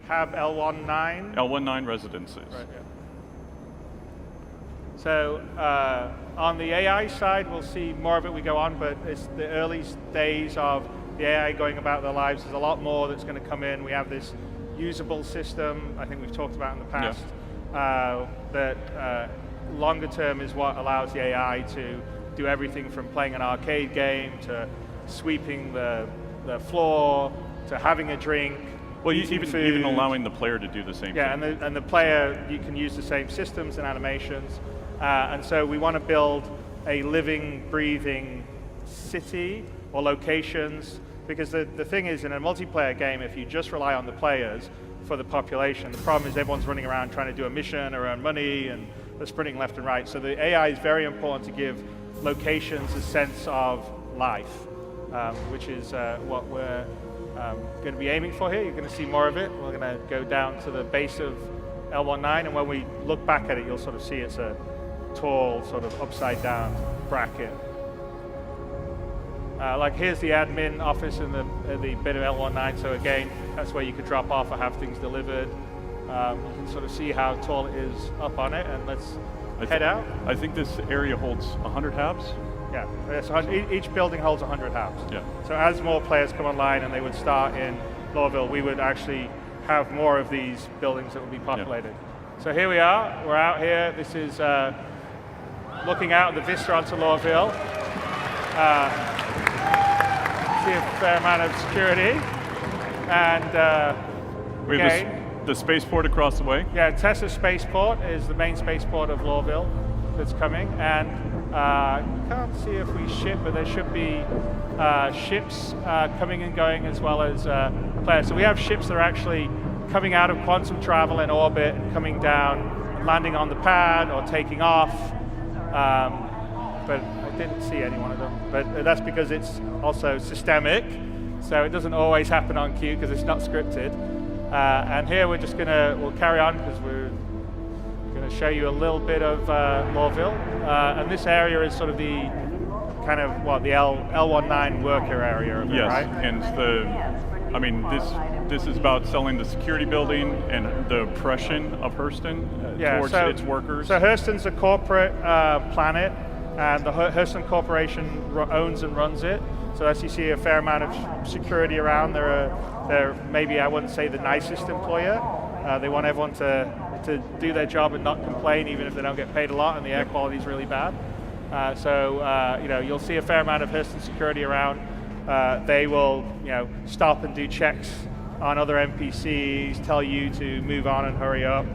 have L19. L19 residences. Right, yeah. So on the AI side, we'll see more of it we go on, but it's the early days of the AI going about their lives. There's a lot more that's going to come in. We have this usable system, I think we've talked about in the past, that longer term is what allows the AI to do everything from playing an arcade game to sweeping the floor to having a drink. Well, even allowing the player to do the same thing. Yeah, and the player, you can use the same systems and animations. And so we want to build a living, breathing city or locations, because the thing is, in a multiplayer game, if you just rely on the players for the population, the problem is everyone's running around trying to do a mission or earn money, and they're sprinting left and right. So the AI is very important to give locations a sense of life, which is what we're going to be aiming for here. You're going to see more of it. We're going to go down to the base of L19, and when we look back at it, you'll sort of see it's a tall, sort of upside down bracket. Like here's the admin office in the bit of L19, so again, that's where you could drop off or have things delivered. You can sort of see how tall it is up on it, and let's head out. I think this area holds 100 habs. Yeah, so each building holds 100 habs. Yeah. So as more players come online and they would start in Lawville, we would actually have more of these buildings that would be populated. Yeah. So here we are, we're out here. This is looking out at the vista onto Lawville. See a fair amount of security. And we have the spaceport across the way. Yeah, Tessa Spaceport is the main spaceport of Lawville that's coming. And can't see if we ship, but there should be ships coming and going, as well as players. So we have ships that are actually coming out of quantum travel in orbit, coming down, landing on the pad, or taking off. But I didn't see any one of them. But that's because it's also systemic, so it doesn't always happen on cue because it's not scripted. And here we'll carry on because we're going to show you a little bit of Lawville. And this area is sort of the kind of the L19 worker area of it, yes, right? And this is about selling the security building and the oppression of Hurston towards its workers. So Hurston's a corporate planet, and the Hurston Corporation owns and runs it. So as you see a fair amount of security around, they're maybe, I wouldn't say the nicest employer. They want everyone to do their job and not complain, even if they don't get paid a lot and the air quality is really bad. You'll see a fair amount of Hurston security around. They will, stop and do checks on other NPCs, tell you to move on and hurry up.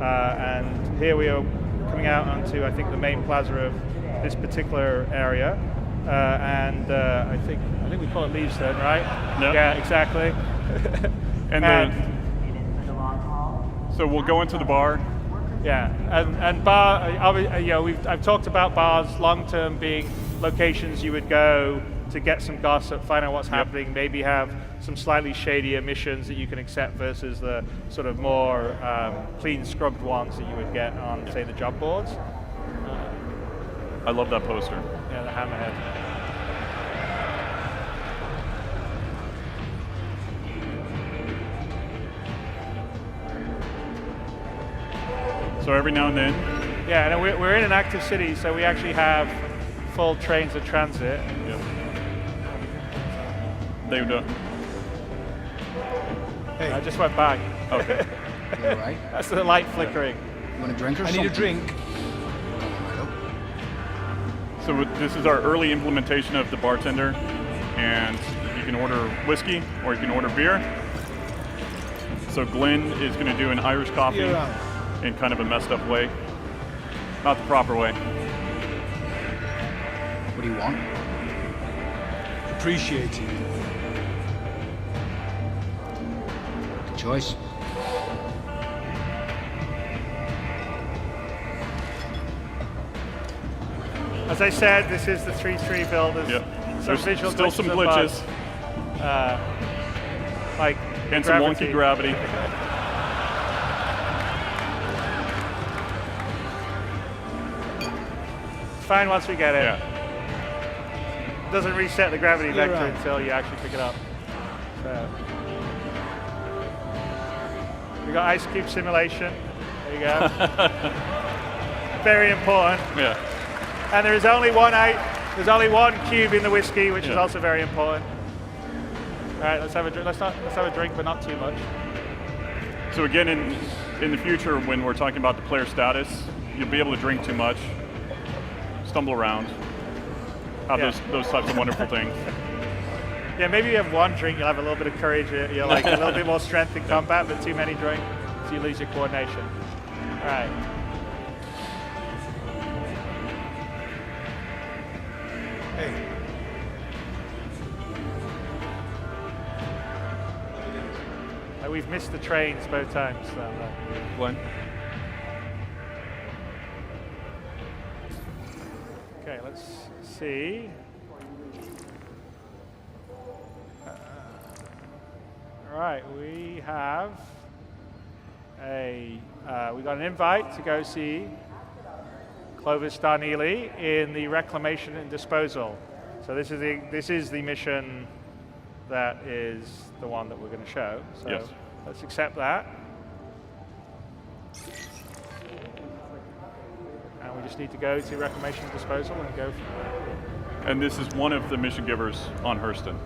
And here we are coming out onto, I think, the main plaza of this particular area. I think we call it Leavesden, right? Yep. Yeah, exactly. So we'll go into the bar. Yeah, and bar. I've talked about bars long term being locations you would go to get some gossip, find out what's happening, maybe have some slightly shadier missions that you can accept versus the sort of more clean scrubbed ones that you would get on, say, the job boards. I love that poster. Yeah, the hammerhead. So every now and then. Yeah, and we're in an active city, so we actually have full trains of transit. Yep. They would. Hey. I just went by. Okay. You all right? That's the light flickering. You want a drink or something? I need a drink. So this is our early implementation of the bartender, and you can order whiskey or you can order beer. So Glenn is going to do an Irish coffee in kind of a messed up way, not the proper way. What do you want? Appreciating. Good choice. As I said, this is the 3-3 build. There's still some glitches. Like and some wonky gravity. It's fine once we get it. Yeah. It doesn't reset the gravity vector until you actually pick it up. So. We've got ice cube simulation. There you go. Very important. Yeah. And there is only there's only one cube in the whiskey, which is also very important. All right, let's have a drink. Let's have a drink, but not too much. So again, in the future, when we're talking about the player status, you'll be able to drink too much, stumble around, have those types of wonderful things. Yeah, maybe you have one drink, you'll have a little bit of courage, you're like a little bit more strength in combat, but too many drink, so you lose your coordination. All right. Hey. We've missed the trains both times. So, Glenn? okay, let's see. All right, we have we got an invite to go see Clovis Darnley in the reclamation and disposal. So this is the mission that is the one that we're going to show. So yes. Let's accept that. And we just need to go to reclamation and disposal and go from there. And this is one of the mission givers on Hurston.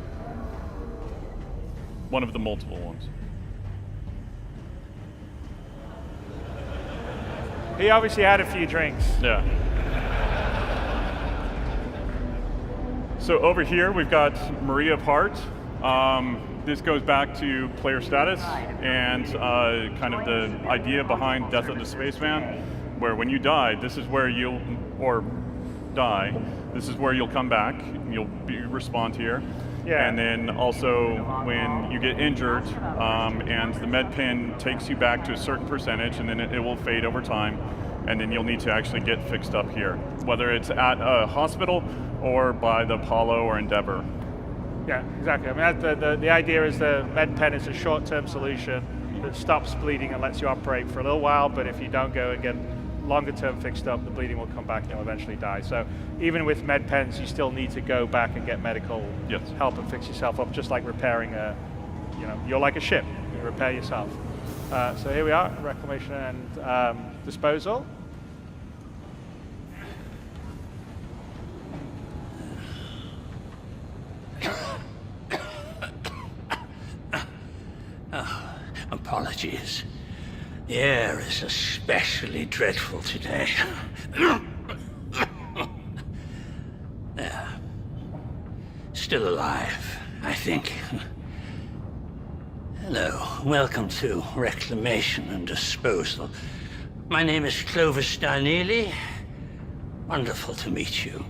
One of the multiple ones. He obviously had a few drinks. Yeah. So over here we've got Maria of Heart. This goes back to player status and kind of the idea behind Death of the Spaceman, where when you die, this is where you'll come back. You'll respawn here. Yeah. And then also when you get injured and the med pin takes you back to a certain percentage, and then it will fade over time, and then you'll need to actually get fixed up here, whether it's at a hospital or by the Apollo or Endeavour. Yeah, exactly. I mean, the idea is the med pen is a short-term solution that stops bleeding and lets you operate for a little while, but if you don't go and get longer-term fixed up, the bleeding will come back and you'll eventually die. So even with med pens, you still need to go back and get medical help and fix yourself up, just like repairing you're like a ship, you repair yourself. So here we are, reclamation and disposal. Apologies. The air is especially dreadful today. Still alive, I think. Hello, welcome to Reclamation and Disposal. My name is Clovis Darnley. Wonderful to meet you.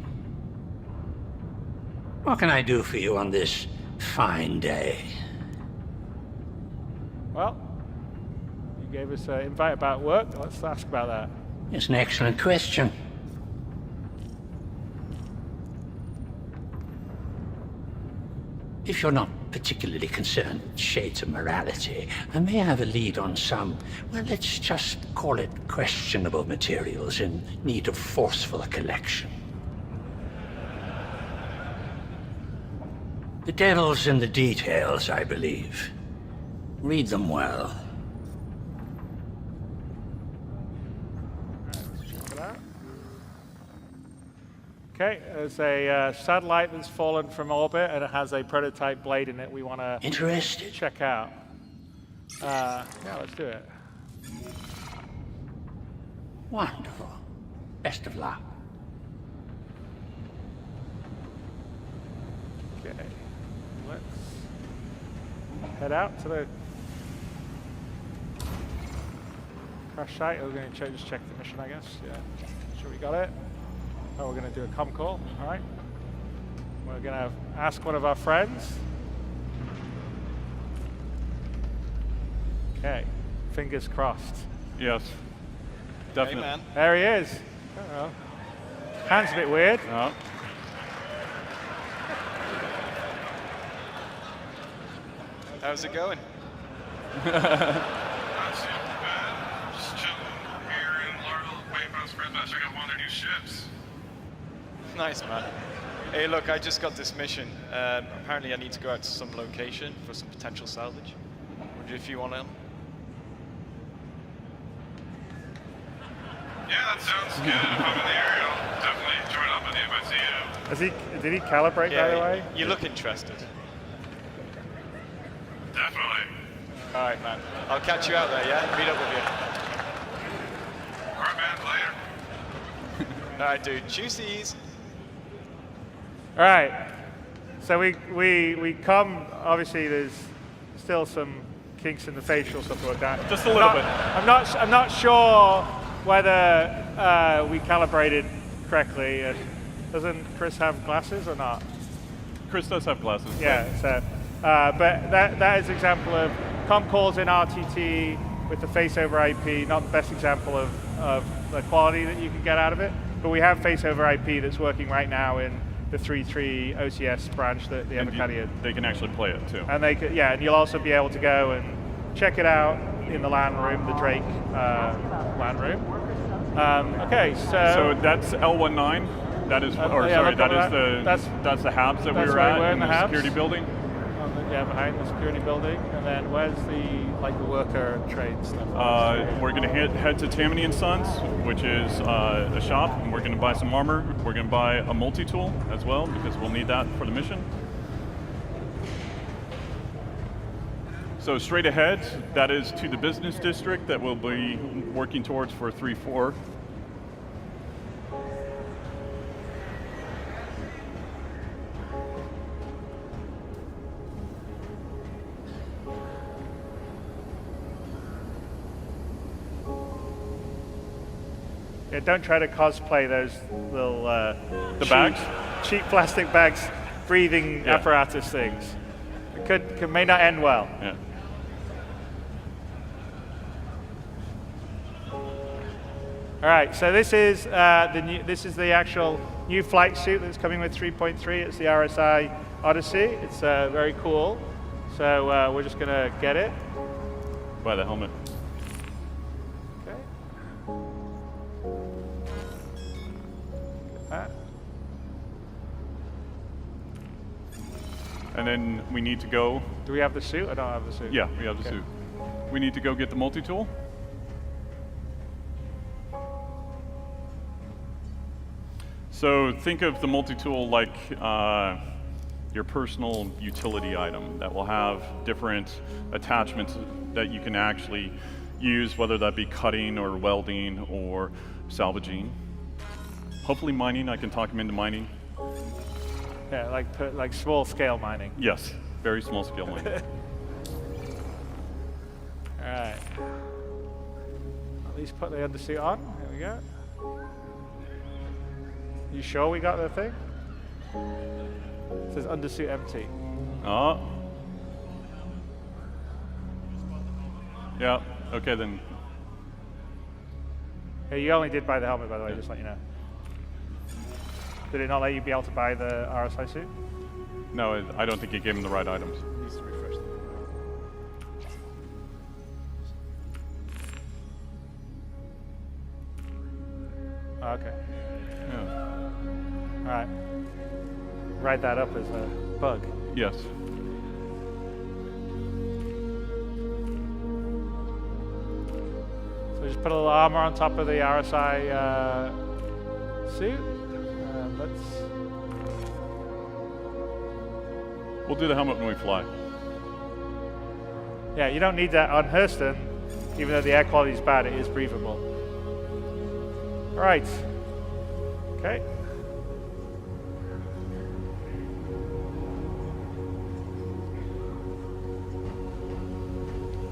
What can I do for you on this fine day? Well, you gave us an invite about work. Let's ask about that. It's an excellent question. If you're not particularly concerned with shades of morality, I may have a lead on some, well, let's just call it questionable materials in need of forceful collection. The devil's in the details, I believe. Read them well. Okay, there's a satellite that's fallen from orbit, and it has a prototype blade in it we want to Interested? check out. Yeah, let's do it. Wonderful. Best of luck. Okay, let's head out to the crash site. We're going to just check the mission, I guess. Yeah, sure we got it. Oh, we're going to do a comm call. All right. We're going to ask one of our friends. Okay, fingers crossed. Yes, definitely. Hey, man. There he is. Uh-oh. Hand's a bit weird. Oh. How's it going? Not super bad. Just chilling here in Largo, waiting for those friends to check out one of their new ships. Nice, man. Hey, look, I just got this mission. Apparently I need to go out to some location for some potential salvage. Wonder if you want to... Yeah, that sounds good. If I'm in the area, I'll definitely join up with you if I see you. Did he calibrate, by the way? You look interested. Definitely. All right, man. I'll catch you out there, yeah? Meet up with you. All right, man. Later. All right, dude. Juicies. All right. So we come. Obviously, there's still some kinks in the facial stuff to work out. Just a little bit. I'm not sure whether we calibrated correctly. And doesn't Chris have glasses or not? Chris does have glasses. Yeah. So, but that is an example of com calls in RTT with the face over IP. Not the best example of the quality that you can get out of it. But we have face over IP that's working right now in the 3.3 OCS branch that the Evercadian. They can actually play it too. And they could, yeah, and you'll also be able to go and check it out in the LAN room, the Drake LAN room. Okay, So that's L19. That is, that's the Habs that we were at in the security building. Yeah, behind the security building. And then where's the worker trade stuff? We're going to head to Tammany and Sons, which is a shop, and we're going to buy some armor. We're going to buy a multi-tool as well, because we'll need that for the mission. So straight ahead, that is to the business district that we'll be working towards for 3-4. Yeah, don't try to cosplay those little bags? cheap plastic bags, breathing apparatus things. It may not end well. Yeah. All right, so this is the actual new flight suit that's coming with 3.3. It's the RSI Odyssey. It's very cool. So we're just gonna get it. Buy the helmet. Okay. Get that. And then we need to go. Do we have the suit? I don't have the suit. Yeah, we have the suit. We need to go get the multi-tool. So think of the multi-tool like your personal utility item that will have different attachments that you can actually use, whether that be cutting or welding or salvaging. Hopefully mining, I can talk him into mining. Yeah, like small scale mining. Yes, very small scale mining. All right. At least put the undersuit on. There we go. You sure we got the thing? It says undersuit empty. Oh. Yeah, okay then. Hey, you only did buy the helmet, by the way, just to let you know. Did it not let you be able to buy the RSI suit? No, I don't think it gave him the right items. It needs to refresh them. Oh, okay. Yeah. All right. Write that up as a bug. Yes. So just put a little armor on top of the RSI suit. We'll do the helmet when we fly. Yeah, you don't need that on Hurston. Even though the air quality is bad, it is breathable. All right. Okay.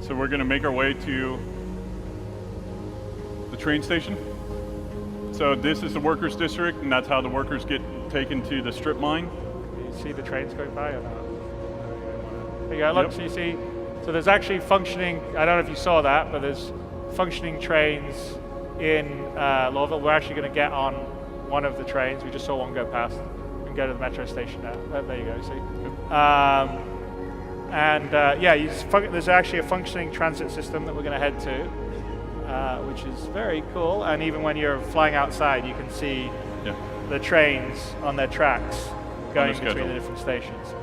So we're going to make our way to the train station. So this is the workers' district, and that's how the workers get taken to the strip mine. Can you see the trains going by or not? There you go, look, so you see, so there's actually functioning, I don't know if you saw that, but there's functioning trains in Lowville. We're actually going to get on one of the trains. We just saw one go past. We can go to the metro station now. There you go, see? There's actually a functioning transit system that we're going to head to, which is very cool. And even when you're flying outside, you can see the trains on their tracks going between the different stations.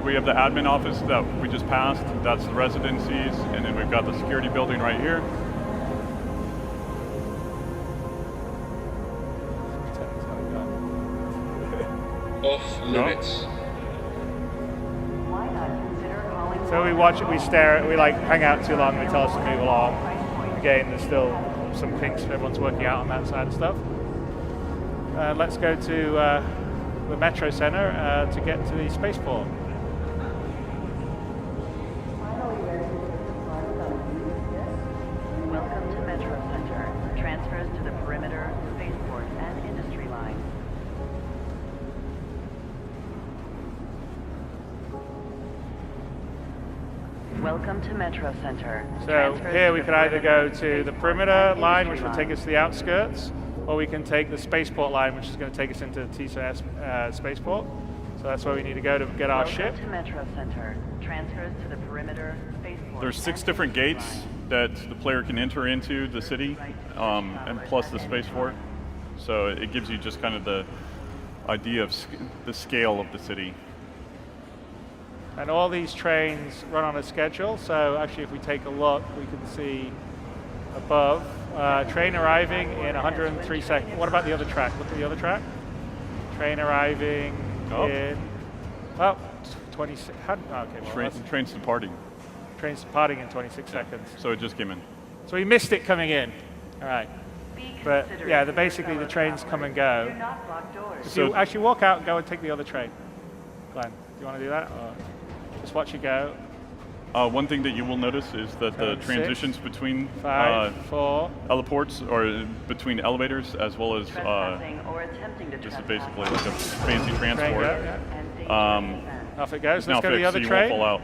we have the admin office that we just passed. That's the residencies, and then we've got the security building right here. Off limits. So we watch it, we stare at it, we like hang out too long, they tell us to move along. Again, there's still some kinks everyone's working out on that side of stuff. Let's go to the Metro Center to get to the spaceport. Welcome to Metro Center. Transfers to the perimeter, spaceport, and industry line. Welcome to Metro Center. So Transfers here to we the can either go perimeter, to the spaceport, perimeter and line, which industry will take us to the outskirts, or we can take the spaceport line, which is going to take us into TISA spaceport. So that's where we need to go to get our Welcome ship. to Metro Center. Transfers to the perimeter, spaceport. There's 6 and different industry gates line. that the player can enter into the city, and plus the spaceport. So it gives you just kind of the idea of the scale of the city. And all these trains run on a schedule. So actually, if we take a look, we can see above, train arriving in 103 seconds. What about the other track? Look at the other track. Train arriving in, 26, okay, well, Trains departing. train's departing in 26 seconds. So it just came in. So we missed it coming in. All right. Be But considerate yeah, of the your basically the fellow trains travelers. come and go. Do not block doors. If you actually walk out and go and take the other train. Glenn, do you want to do that? Or just watch it go? One thing that you will notice is that the 6, transitions between 5, 4. heliports or between elevators as well as Trespassing or attempting to this is trespass basically like a fancy Train transport. go, yeah. and dangerous offense. Off it goes. It's now Let's go to the fixed, other so you train. won't fall out.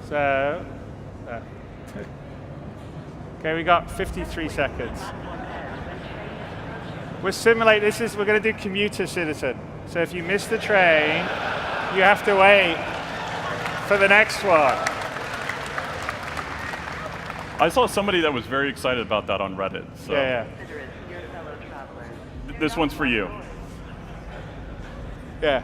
So, okay, we got 53 seconds. We're we're going to do commuter citizen. So if you miss the train, you have to wait for the next one. I saw somebody that was very excited about that on Reddit. So Yeah, Considerate of your fellow travelers. this one's for you. yeah.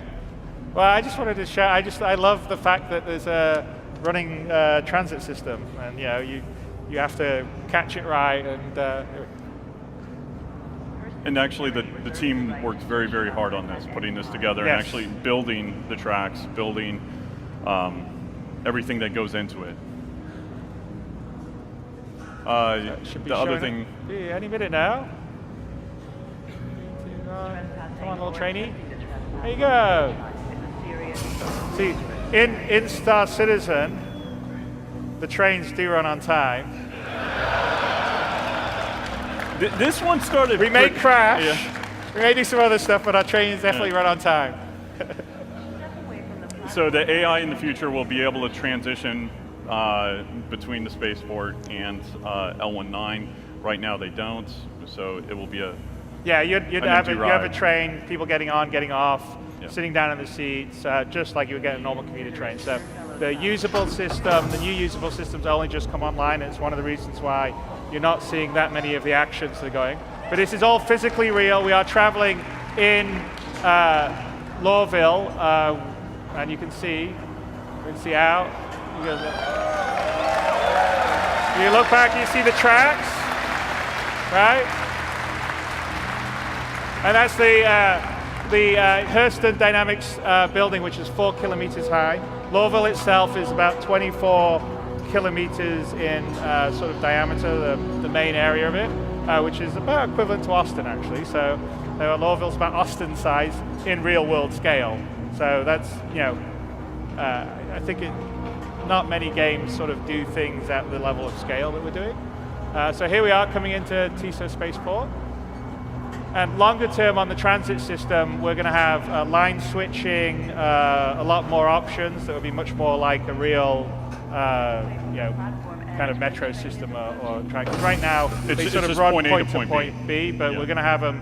Well, I just wanted to share, I love the fact that there's a running transit system, and you have to catch it right, And actually the team worked very, very hard on this, putting this together and Yes. actually building the tracks, building everything that goes into it. should be The other showing thing, up any minute now. Come on, little trainee. There you go. See, in Star Citizen, the trains do run on time. this one started. We may pretty- crash. Yeah. We may do some other stuff, but our trains definitely run on time. So the AI in the future will be able to transition between the spaceport and L19. Right now they don't, so it will be a Yeah, you'd An have empty you have a ride. train, people getting on, getting off, Yeah. sitting down in the seats, just like you would get a normal commuter train. So the usable system, the new usable systems only just come online. It's one of the reasons why you're not seeing that many of the actions that are going. But this is all physically real. We are traveling in Lawville, and you can see out. You look back, you see the tracks, right? And that's the Hurston Dynamics building, which is 4 kilometers high. Lawville itself is about 24 kilometers in sort of diameter, the main area of it, which is about equivalent to Austin, actually. So Lawville's about Austin size in real world scale. So that's, I think not many games sort of do things at the level of scale that we're doing. So here we are coming into TISA Spaceport. And longer term on the transit system, we're going to have line switching, a lot more options that will be much more like a real, kind of metro system or track. 'Cause right now, they It's sort of just run point A point to to point point B, but Yeah. we're going to have them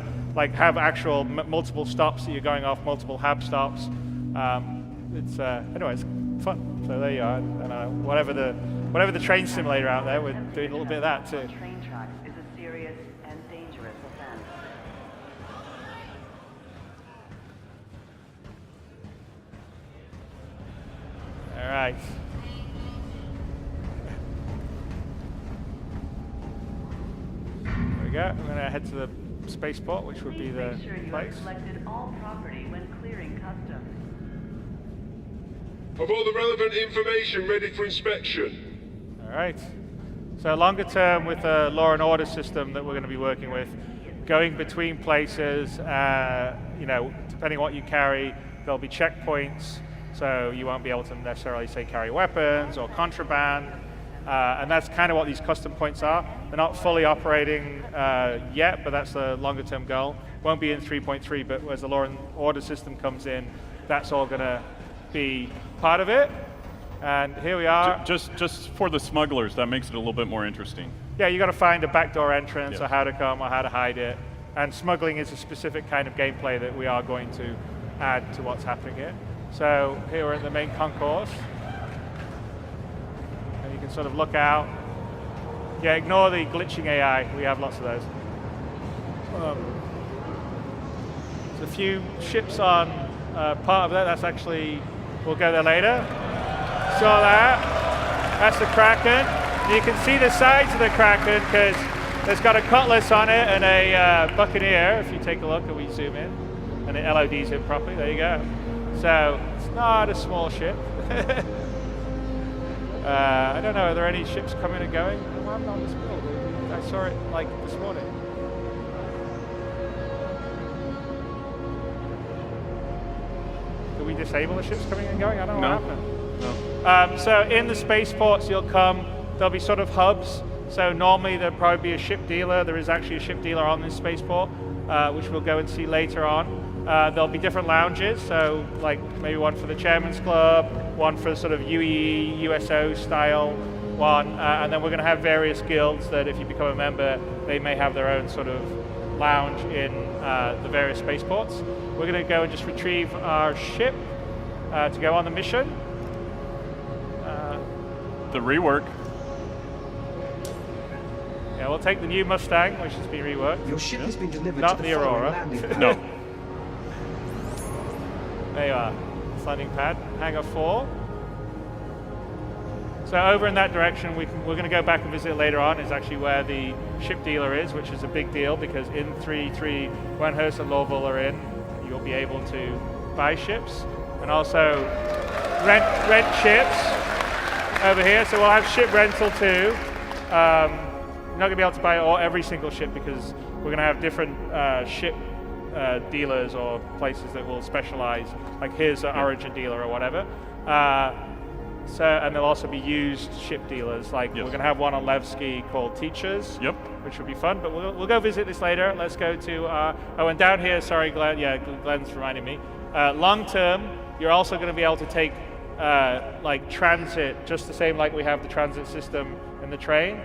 have actual multiple stops that you're going off, multiple hub stops. Anyway, it's fun. So there you are. And whatever the train simulator out there, we're doing a little bit of that too. Train tracks is a serious and dangerous offense. All right. There we go. I'm going to head to the spaceport, which would be the Make sure you place. have collected all property when clearing customs. Have all the relevant information ready for inspection. All right. So longer term, with the law and order system that we're going to be working with, going between places, depending on what you carry, there'll be checkpoints. So you won't be able to necessarily say carry weapons or contraband. And that's kind of what these custom points are. They're not fully operating yet, but that's the longer term goal. Won't be in 3.3, but as the law and order system comes in, that's all going to be part of it. And here we are. Just for the smugglers, that makes it a little bit more interesting. Yeah, you got to find a backdoor entrance, Yeah. or how to come, or how to hide it. And smuggling is a specific kind of gameplay that we are going to add to what's happening here. So here we're in the main concourse. And you can sort of look out. Yeah, ignore the glitching AI. We have lots of those. There's a few ships on part of that. That's actually, we'll go there later. Saw that. That's the Kraken. You can see the sides of the Kraken because there's got a cutlass on it and a Buccaneer, if you take a look and we zoom in. And it LODs in properly. There you go. So it's not a small ship. I don't know, are there any ships coming and going? Well, I'm on this build. I saw it like this morning. Do we disable the ships coming and going? I don't know what happened. No. So in the spaceports you'll come, there'll be sort of hubs. So normally there'll probably be a ship dealer. There is actually a ship dealer on this spaceport, which we'll go and see later on. There'll be different lounges, so like maybe one for the Chairman's Club, one for sort of UEE, USO style one, and then we're going to have various guilds that if you become a member, they may have their own sort of lounge in the various spaceports. We're going to go and just retrieve our ship to go on the mission. The rework. Yeah, we'll take the new Mustang, which has been reworked. Your ship has been delivered Not to the the following Aurora. landing pad. No. There you are, landing pad, hangar 4. So over in that direction, we're going to go back and visit later on, is actually where the ship dealer is, which is a big deal because in 3.3, when Hearst and Lowville are in, you'll be able to buy ships and also rent ships over here. So we'll have ship rental too. You're not going to be able to buy every single ship because we're going to have different ship dealers or places that will specialize, like here's an Origin dealer or whatever. And there'll also be used ship dealers, like we're going to have one on Levski called Teachers, which would be fun, but we'll go visit this later. Let's go to, and down here, sorry Glenn, Glenn's reminding me, long term, you're also going to be able to take like transit, just the same like we have the transit system in the train,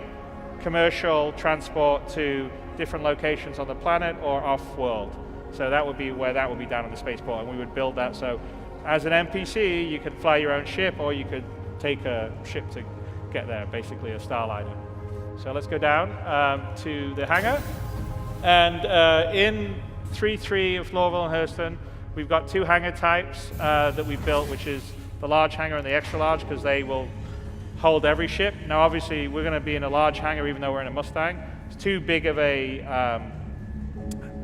commercial transport to different locations on the planet or off-world. So that would be where that would be down in the spaceport, and we would build that. So as an NPC, you could fly your own ship, or you could take a ship to get there, basically a Starliner. So let's go down to the hangar. And in 3.3 of Lowville and Hurston, we've got two hangar types that we've built, which is the large hangar and the extra large, because they will hold every ship. Now, obviously, we're going to be in a large hangar, even though we're in a Mustang. It's too big of a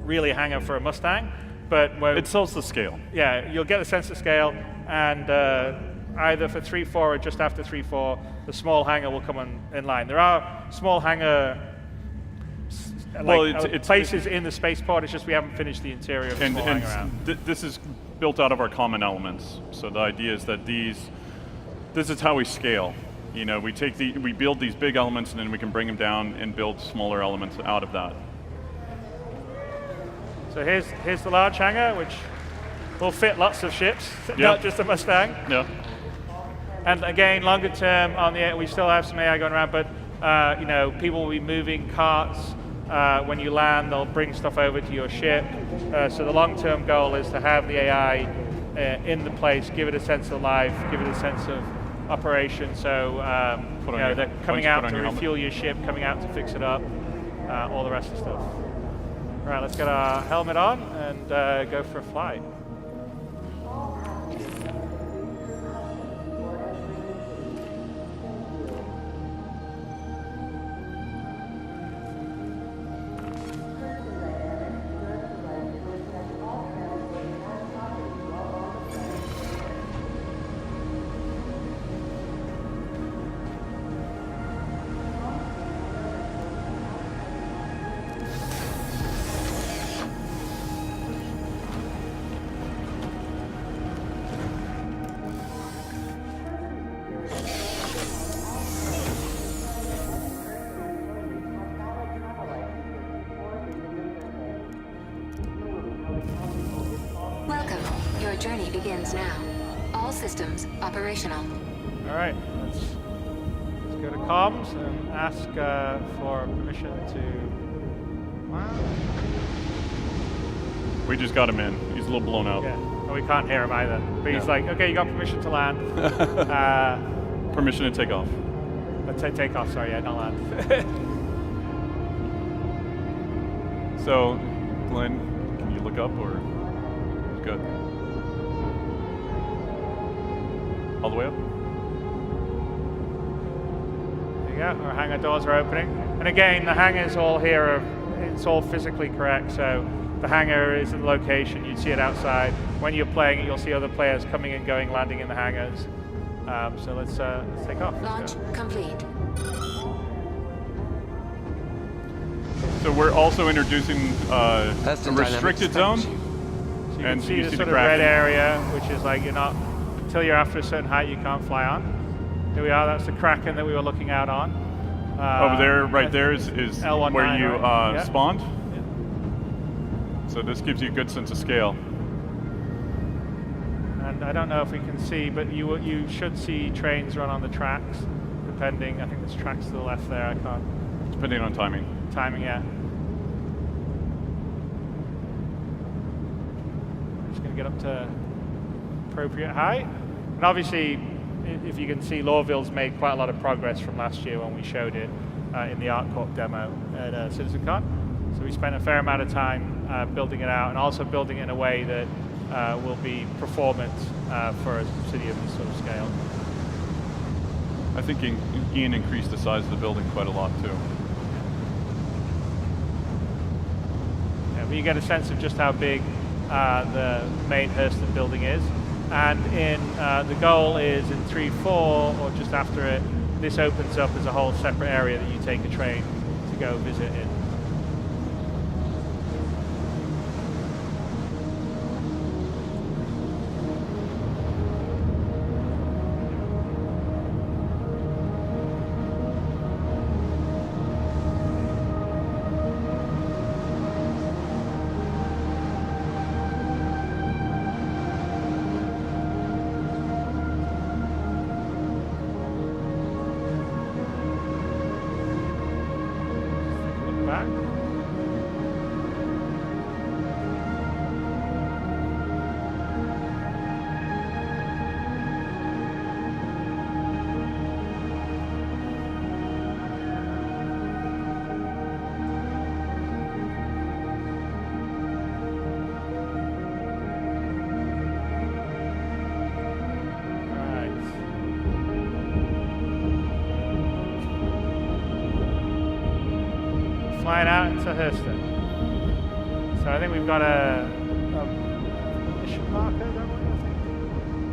really hangar for a Mustang, but it sells the scale. Yeah, you'll get a sense of scale, and either for 3.4 or just after 3.4, the small hangar will come in line. There are small hangar places in the spaceport. It's just we haven't finished the interior of the small hangar out. This is built out of our common elements. So the idea is that this is how we scale. You know, we build these big elements, and then we can bring them down and build smaller elements out of that. So here's the large hangar, which will fit lots of ships, not just a Mustang. Yeah. And again, longer term on the we still have some AI going around, but people will be moving carts. When you land, they'll bring stuff over to your ship. So the long-term goal is to have the AI in the place, give it a sense of life, give it a sense of operation. So they're coming out to refuel your ship, coming out to fix it up, all the rest of the stuff. All right, let's get our helmet on and go for a flight. journey begins now. All systems operational. All right, let's go to comms and ask for permission to land. We just got him in. He's a little blown out. Yeah, and we can't hear him either. But he's like, okay, you got permission to land. Permission to take off. Let's say take off, sorry, yeah, not land. So, Glenn, can you look up or good? All the way up? There you go, our hangar doors are opening. And again, the hangars all here it's all physically correct, so the hangar is in the location, you'd see it outside. When you're playing it, you'll see other players coming and going, landing in the hangars. So let's take off. Launch complete. So we're also introducing a restricted zone. So you and can see you the see sort the of red graphic. area, which is like until you're after a certain height, you can't fly on. Here we are, that's the Kraken that we were looking out on. Over there, right there is L19, where you right? Yeah. spawned. So this gives you a good sense of scale. And I don't know if we can see, but you should see trains run on the tracks, depending. I think there's tracks to the left there. I can't. Depending on timing. Timing, yeah. I'm just going to get up to appropriate height. And obviously, if you can see, Lorville's made quite a lot of progress from last year when we showed it in the ArcCorp demo at CitizenCon. So we spent a fair amount of time building it out and also building it in a way that will be performant for a city of this sort of scale. I think Ian increased the size of the building quite a lot too. Yeah, but you get a sense of just how big the main Hurston building is. And in the goal is in 3.4 or just after it, this opens up as a whole separate area that you take a train to go visit in. Back. Flying out into Hurston. So I think we've got a mission marker, don't we? I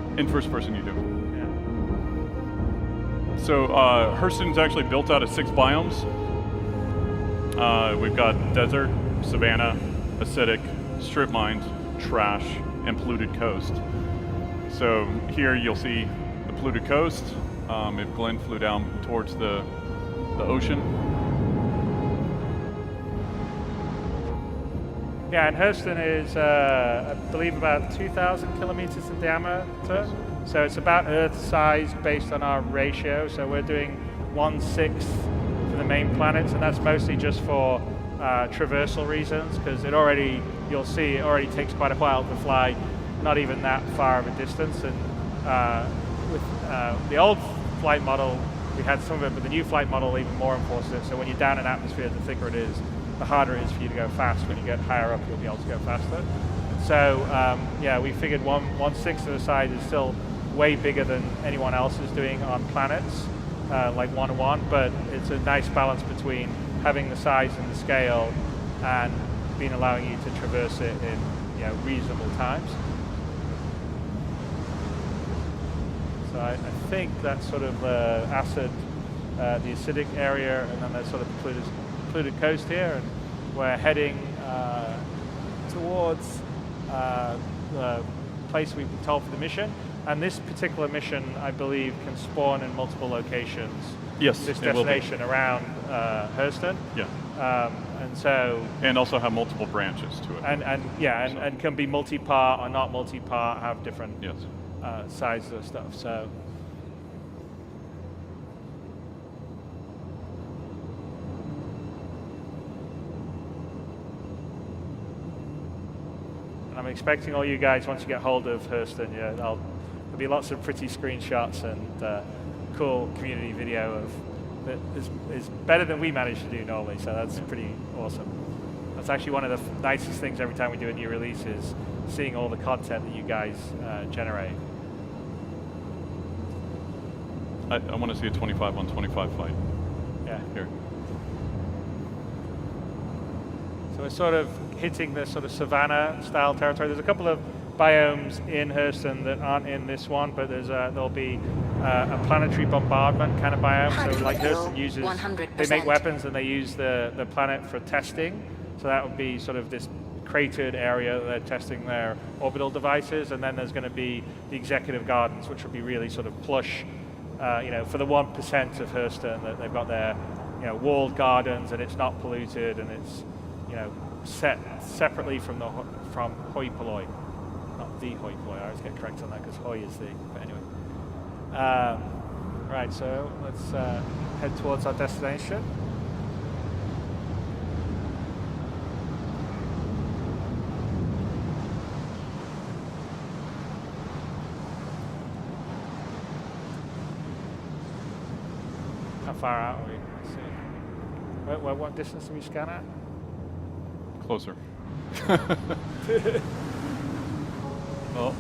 think. In first person you do. Yeah. So Hurston's actually built out of 6 biomes. We've got desert, savanna, acidic, strip mined, trash, and polluted coast. So here you'll see the polluted coast. If Glenn flew down towards the ocean. Yeah, and Hurston is, I believe, about 2,000 kilometers in diameter. So it's about Earth size based on our ratio. So we're doing 1/6 for the main planets, and that's mostly just for traversal reasons, because you'll see, it already takes quite a while to fly, not even that far of a distance. And with the old flight model, we had some of it, but the new flight model even more enforces it. So when you're down in atmosphere, the thicker it is, the harder it is for you to go fast. When you get higher up, you'll be able to go faster. So yeah, we figured 1/6 of the size is still way bigger than anyone else is doing on planets, like 1-1, but it's a nice balance between having the size and the scale and allowing you to traverse it in reasonable times. So I think that's sort of the acidic area, and then there's sort of polluted coast here, and we're heading towards the place we've been told for the mission. And this particular mission, I believe, can spawn in multiple locations. Yes, This it will be. destination around Hurston. Yeah. And so, And also have multiple branches to it. and can be multi-part or not multi-part, have different Yes. sizes of stuff. So, and I'm expecting all you guys, once you get hold of Hurston, there'll be lots of pretty screenshots and cool community video of that is better than we manage to do normally. So that's pretty awesome. That's actually one of the nicest things every time we do a new release is seeing all the content that you guys generate. I want to see a 25 on 25 fight. Yeah. Here. So we're sort of hitting the sort of savanna style territory. There's a couple of biomes in Hurston that aren't in this one, but there'll be a planetary bombardment kind of biome. So like Hurston uses, 100%. they make weapons and they use the planet for testing. So that would be sort of this cratered area that they're testing their orbital devices. And then there's going to be the executive gardens, which will be really sort of plush, for the 1% of Hurston that they've got their, walled gardens and it's not polluted and it's, set separately from hoi polloi. Not the hoi polloi, I always get correct on that because hoi is the, but anyway. Right, so let's head towards our destination. How far out are we? Let's see. What distance do we scan at? Closer. Oh.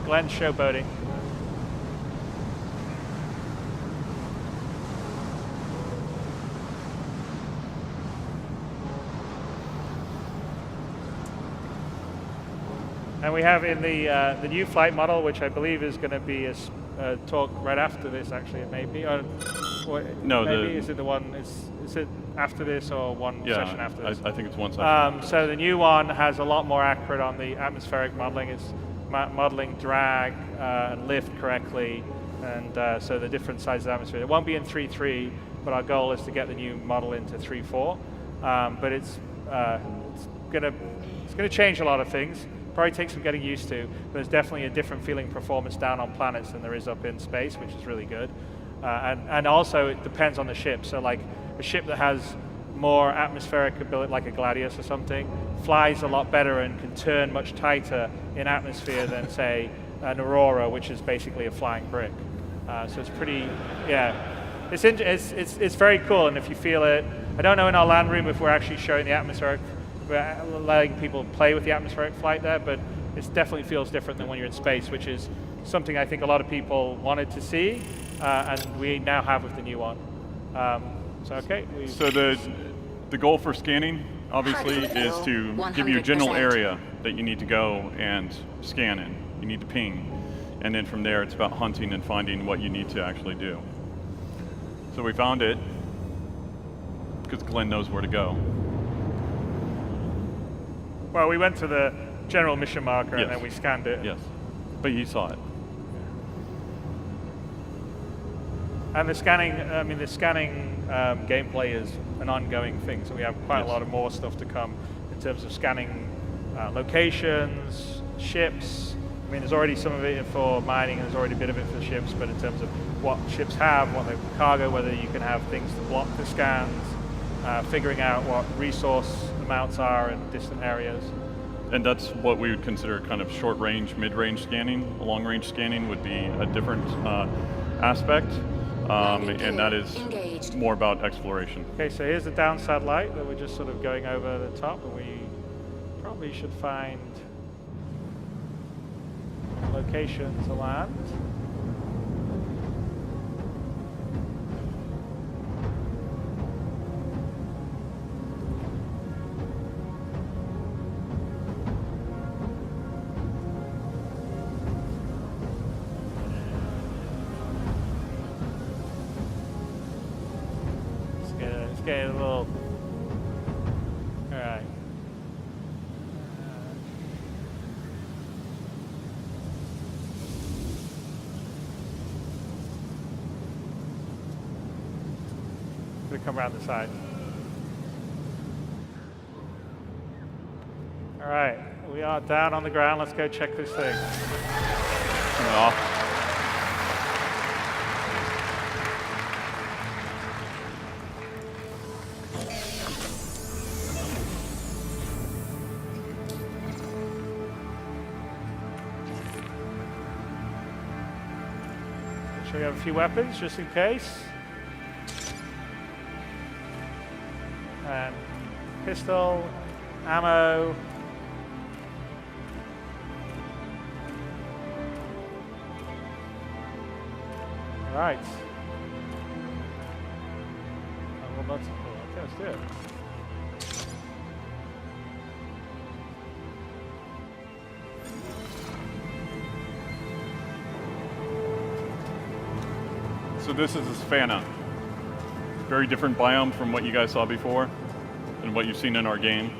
Glenn's showboating. And we have in the new flight model, which I believe is going to be a talk right after this. Actually, it may be. Or No, maybe is it the one? Is it after this or one session after this? I think it's one session. So the new one has a lot more accurate on the atmospheric modeling. It's modeling drag and lift correctly, and so the different sizes of atmosphere. It won't be in 3.3, but our goal is to get the new model into 3.4. But it's gonna change a lot of things. Probably take some getting used to, but there's definitely a different feeling performance down on planets than there is up in space, which is really good. And also it depends on the ship. So like a ship that has more atmospheric ability, like a Gladius or something, flies a lot better and can turn much tighter in atmosphere than say an Aurora, which is basically a flying brick. So it's pretty, it's very cool. And if you feel it, I don't know in our land room if we're actually showing the atmospheric, we're letting people play with the atmospheric flight there, but it definitely feels different than when you're in space, which is something I think a lot of people wanted to see, and we now have with the new one. So the goal for scanning, obviously, is to give you a general area that you need to go and scan in. You need to ping, and then from there it's about hunting and finding what you need to actually do. So we found it, because Glenn knows where to go. Well, we went to the general mission marker Yes. and then we scanned it. Yes, but you saw it. And the scanning, gameplay is an ongoing thing, so we have quite a lot of more stuff to come in terms of scanning locations, ships. I mean, there's already some of it for mining, and there's already a bit of it for ships, but in terms of what ships have, what they cargo, whether you can have things to block the scans, figuring out what resource amounts are in distant areas. And that's what we would consider kind of short-range, mid-range scanning. Long-range scanning would be a different aspect, and that is more about exploration. Okay, so here's the down satellite that we're just sort of going over the top, and we probably should find a location to land. Let's get a little. All right. come around the side. All right, we are down on the ground. Let's go check this thing. Turn it off. Make sure you have a few weapons just in case. And pistol, ammo. Right. Oh, well, that's cool. Okay, let's do it. So this is a savanna. Very different biome from what you guys saw before and what you've seen in our game.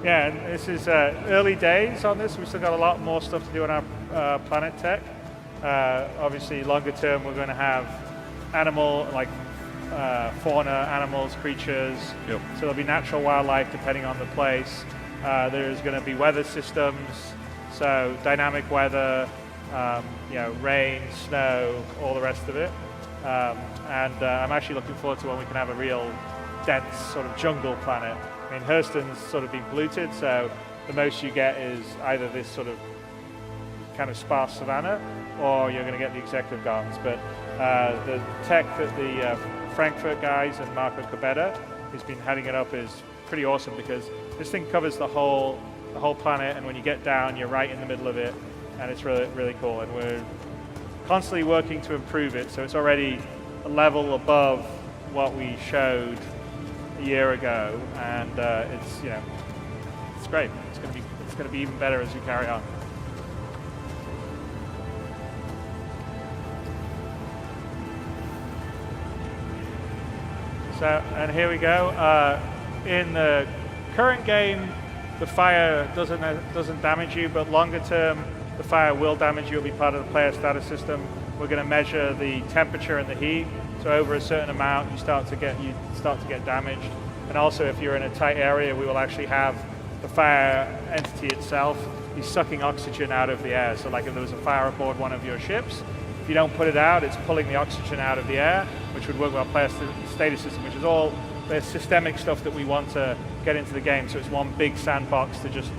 Yeah, and this is early days on this. We've still got a lot more stuff to do on our planet tech. Obviously, longer term, we're going to have fauna, animals, creatures. Yep. So there'll be natural wildlife depending on the place. There's going to be weather systems, so dynamic weather, rain, snow, all the rest of it. And I'm actually looking forward to when we can have a real dense sort of jungle planet. I mean, Hurston's sort of been polluted, so the most you get is either this sort of kind of sparse savanna, or you're going to get the executive gardens. But the tech that the Frankfurt guys and Marco Cabeda, who's been heading it up, is pretty awesome because this thing covers the whole planet, and when you get down, you're right in the middle of it, and it's really, really cool. And we're constantly working to improve it, so it's already a level above what we showed a year ago, and it's great. It's going to be even better as we carry on. So, and here we go. In the current game, the fire doesn't damage you, but longer term, the fire will damage you. It'll be part of the player status system. We're going to measure the temperature and the heat. So over a certain amount, you start to get damaged. And also, if you're in a tight area, we will actually have the fire entity itself be sucking oxygen out of the air. So, like if there was a fire aboard one of your ships, if you don't put it out, it's pulling the oxygen out of the air, which would work with our player status system, which is all the systemic stuff that we want to get into the game. So it's one big sandbox to just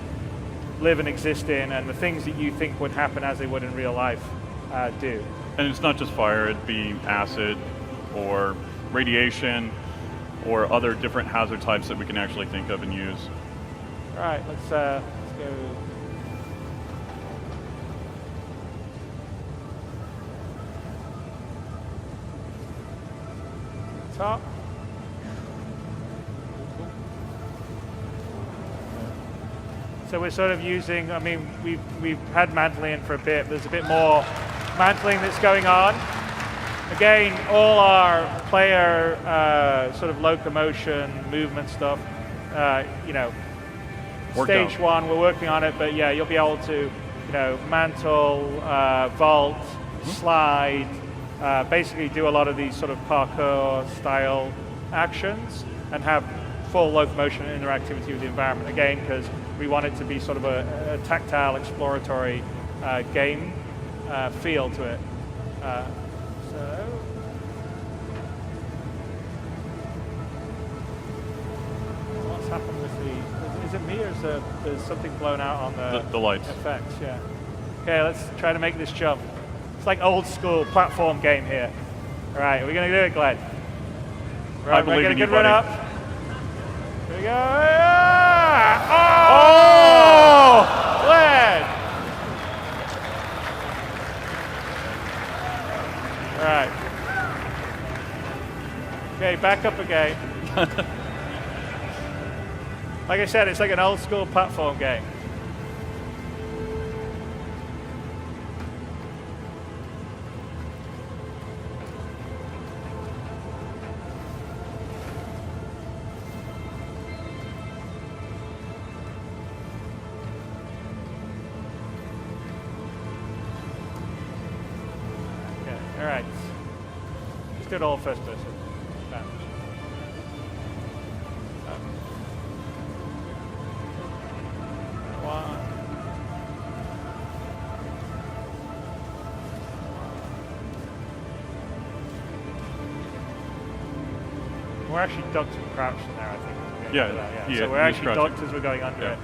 live and exist in, and the things that you think would happen as they would in real life do. And it's not just fire, it'd be acid or radiation or other different hazard types that we can actually think of and use. All right, let's go. Top. So we're sort of using, I mean, we've had mantling for a bit. There's a bit more mantling that's going on. Again, all our player sort of locomotion, movement stuff, stage one, we're working on it, but yeah, you'll be able to, mantle, vault, slide, basically do a lot of these sort of parkour style actions and have full locomotion and interactivity with the environment. Again, because we want it to be sort of a tactile, exploratory game feel to it. What's happened with the? Is it me, or is there's something blown out on the lights? Effects, yeah. Okay, let's try to make this jump. It's like old school platform game here. All right, we're gonna do it, Glenn. Right, I believe in you, good run buddy. up. Here we go. Oh! Glenn! All right. Okay, back up again. Like I said, it's like an old school platform game. All right. Let's do it all first person. Done. One. We're actually ducked and crouched in there, I think. Yeah. So we're actually crouching. ducked as we're going under it.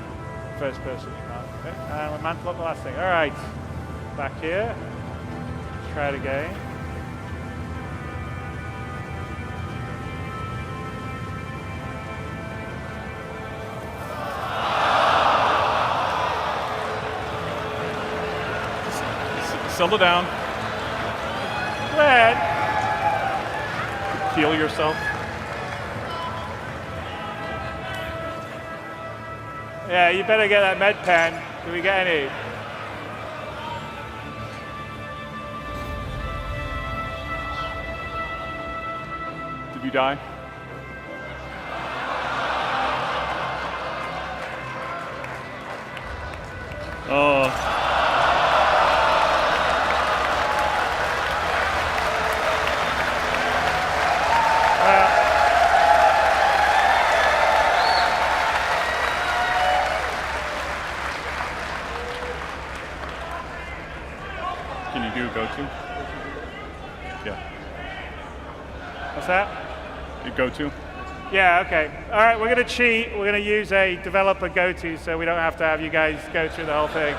First person. Okay. And we'll mantle up the last thing. All right. Back here. Let's try it again. Settle down. Glenn! Heal yourself. Yeah, you better get that med pen. Do we get any? Did you die? Oh. Can you do a go-to? Yeah. What's that? A go-to? Yeah, okay. All right, we're going to cheat. We're going to use a developer go-to so we don't have to have you guys go through the whole thing.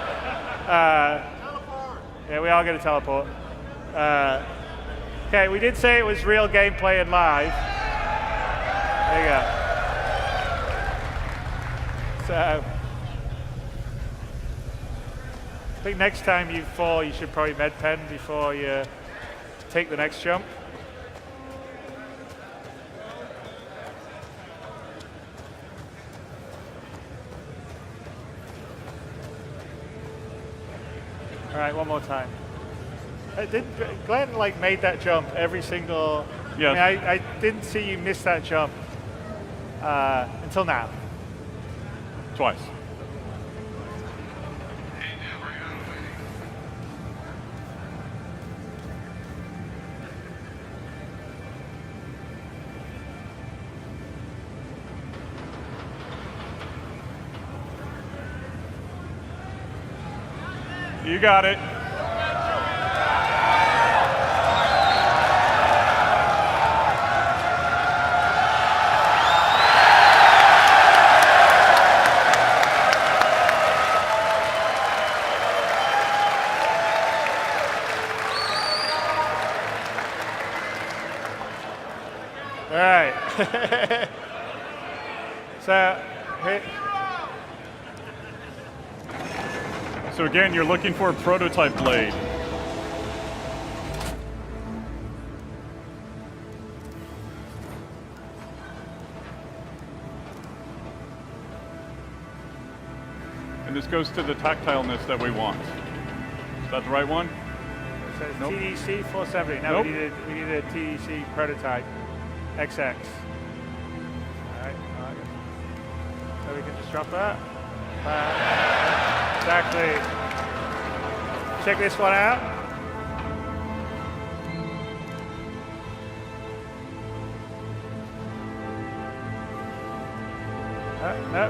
Yeah, we are going to teleport. Okay, we did say it was real gameplay and live. There you go. So, I think next time you fall, you should probably med pen before you take the next jump. All right, one more time. Glenn like made that jump every single. Yes. I mean, I didn't see you miss that jump until now. Twice. You got it. All right. So, hey. So again, you're looking for a prototype blade. And this goes to the tactileness that we want. Is that the right one? So Nope. TDC 470. No, Nope. we needed a TDC prototype XX. All right. So we can just drop that. Exactly. Check this one out. No,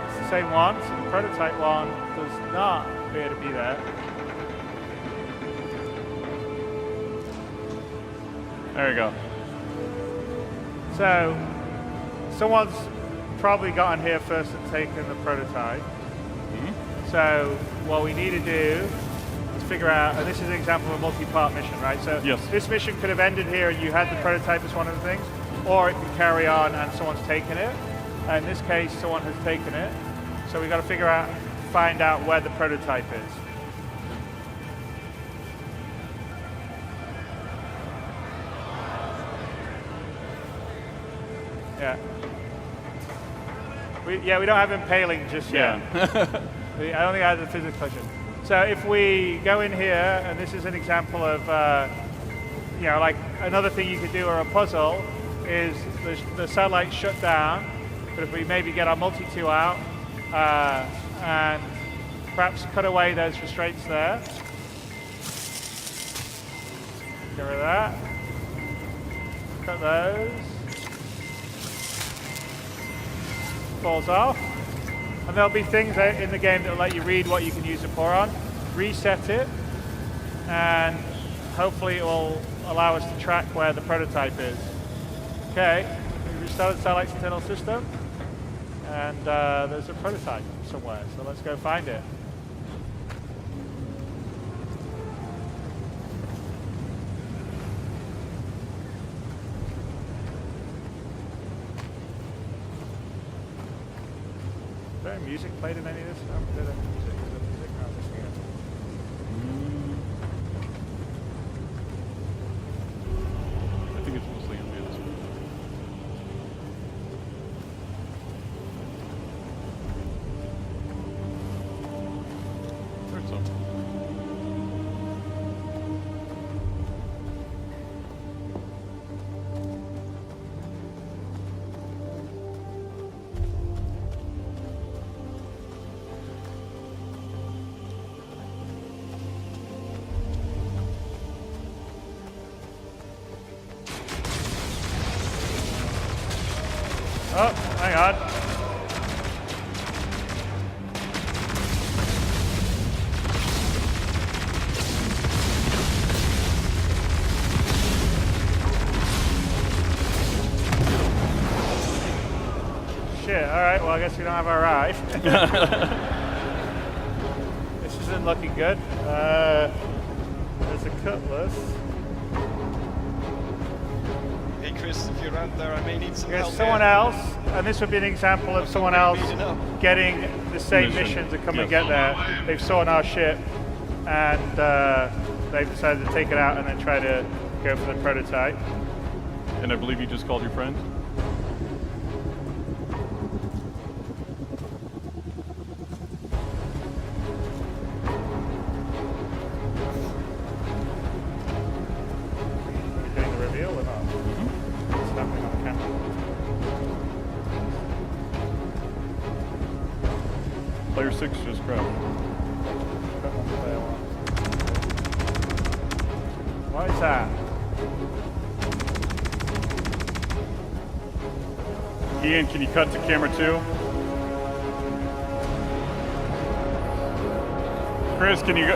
it's the same one. So the prototype one does not appear to be there. There you go. So, someone's probably gotten here first and taken the prototype. So, what we need to do is figure out, and this is an example of a multi-part mission, right? So, Yes. this mission could have ended here and you had the prototype as one of the things, or it could carry on and someone's taken it. In this case, someone has taken it. So, we've got to find out where the prototype is. Yeah. We don't have impaling just yet. Yeah. I don't think I have the physics question. So if we go in here, and this is an example of, like another thing you could do or a puzzle is the satellite shut down, but if we maybe get our multi-2 out and perhaps cut away those restraints there. Get rid of that. Cut those. Falls off. And there'll be things in the game that will let you read what you can use it for on. Reset it, and hopefully it will allow us to track where the prototype is. Okay, we restarted Satellite's internal system, and there's a prototype somewhere, so let's go find it. Is there any music played in any of this? No, there's no music. Is there music? No, I'm missing it. I think it's mostly on the other side. There's some. Oh, hang on. Shit, alright, well I guess we don't have our eye. This isn't looking good. There's a cutlass. Hey Chris, if you're out there, I may need some There's help. someone here. else, and this would be an example of someone else getting the same mission to come and get there. They've saw our ship, and they've decided to take it out and then try to go for the prototype. And I believe you just called your friend? Are we doing the reveal or not? It's happening on the camera. Player 6 just crashed. What is that? Ian, can you cut to camera 2? Chris, can you go?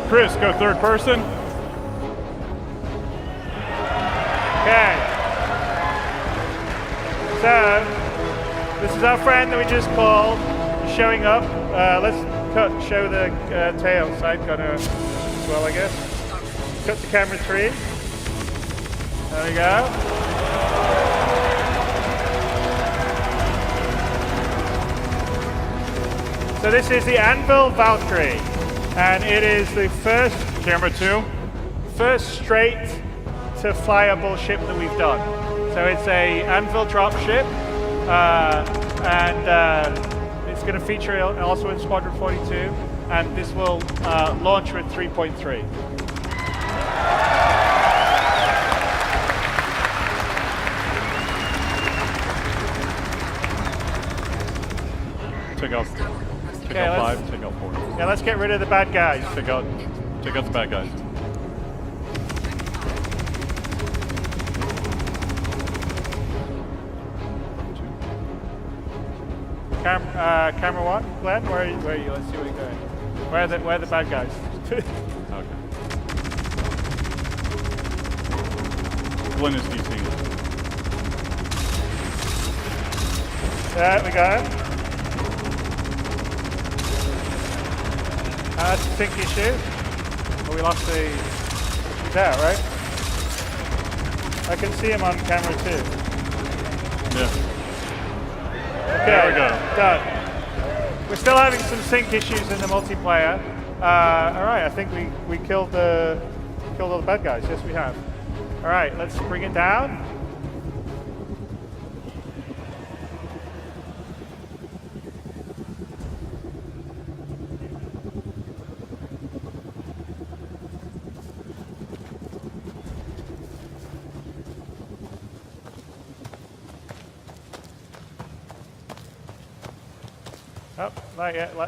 Chris, go third person. Okay. So, this is our friend that we just called. He's showing up. Let's show the tail side gunner as well, I guess. Cut to camera 3. There we go. So this is the Anvil Valkyrie, and it is the first Camera 2. straight to flyable ship that we've done. So it's a Anvil drop ship, and it's going to feature also in Squadron 42, and this will launch with 3.3. Take out Okay, 5, take out 4. Yeah, let's get rid of the bad guys. Take out the bad guys. Camera 1, Glenn, where are you? Let's see where you're going. Where are the bad guys? Okay. Glenn is DC. There we go. That's a sync issue. Oh, we lost the... He's out, right? I can see him on camera 2. Yeah. Okay, There we go. Done. We're still having some sync issues in the multiplayer. All right, I think we killed all the bad guys. Yes, we have. All right, let's bring it down. Oh, not yet. Oh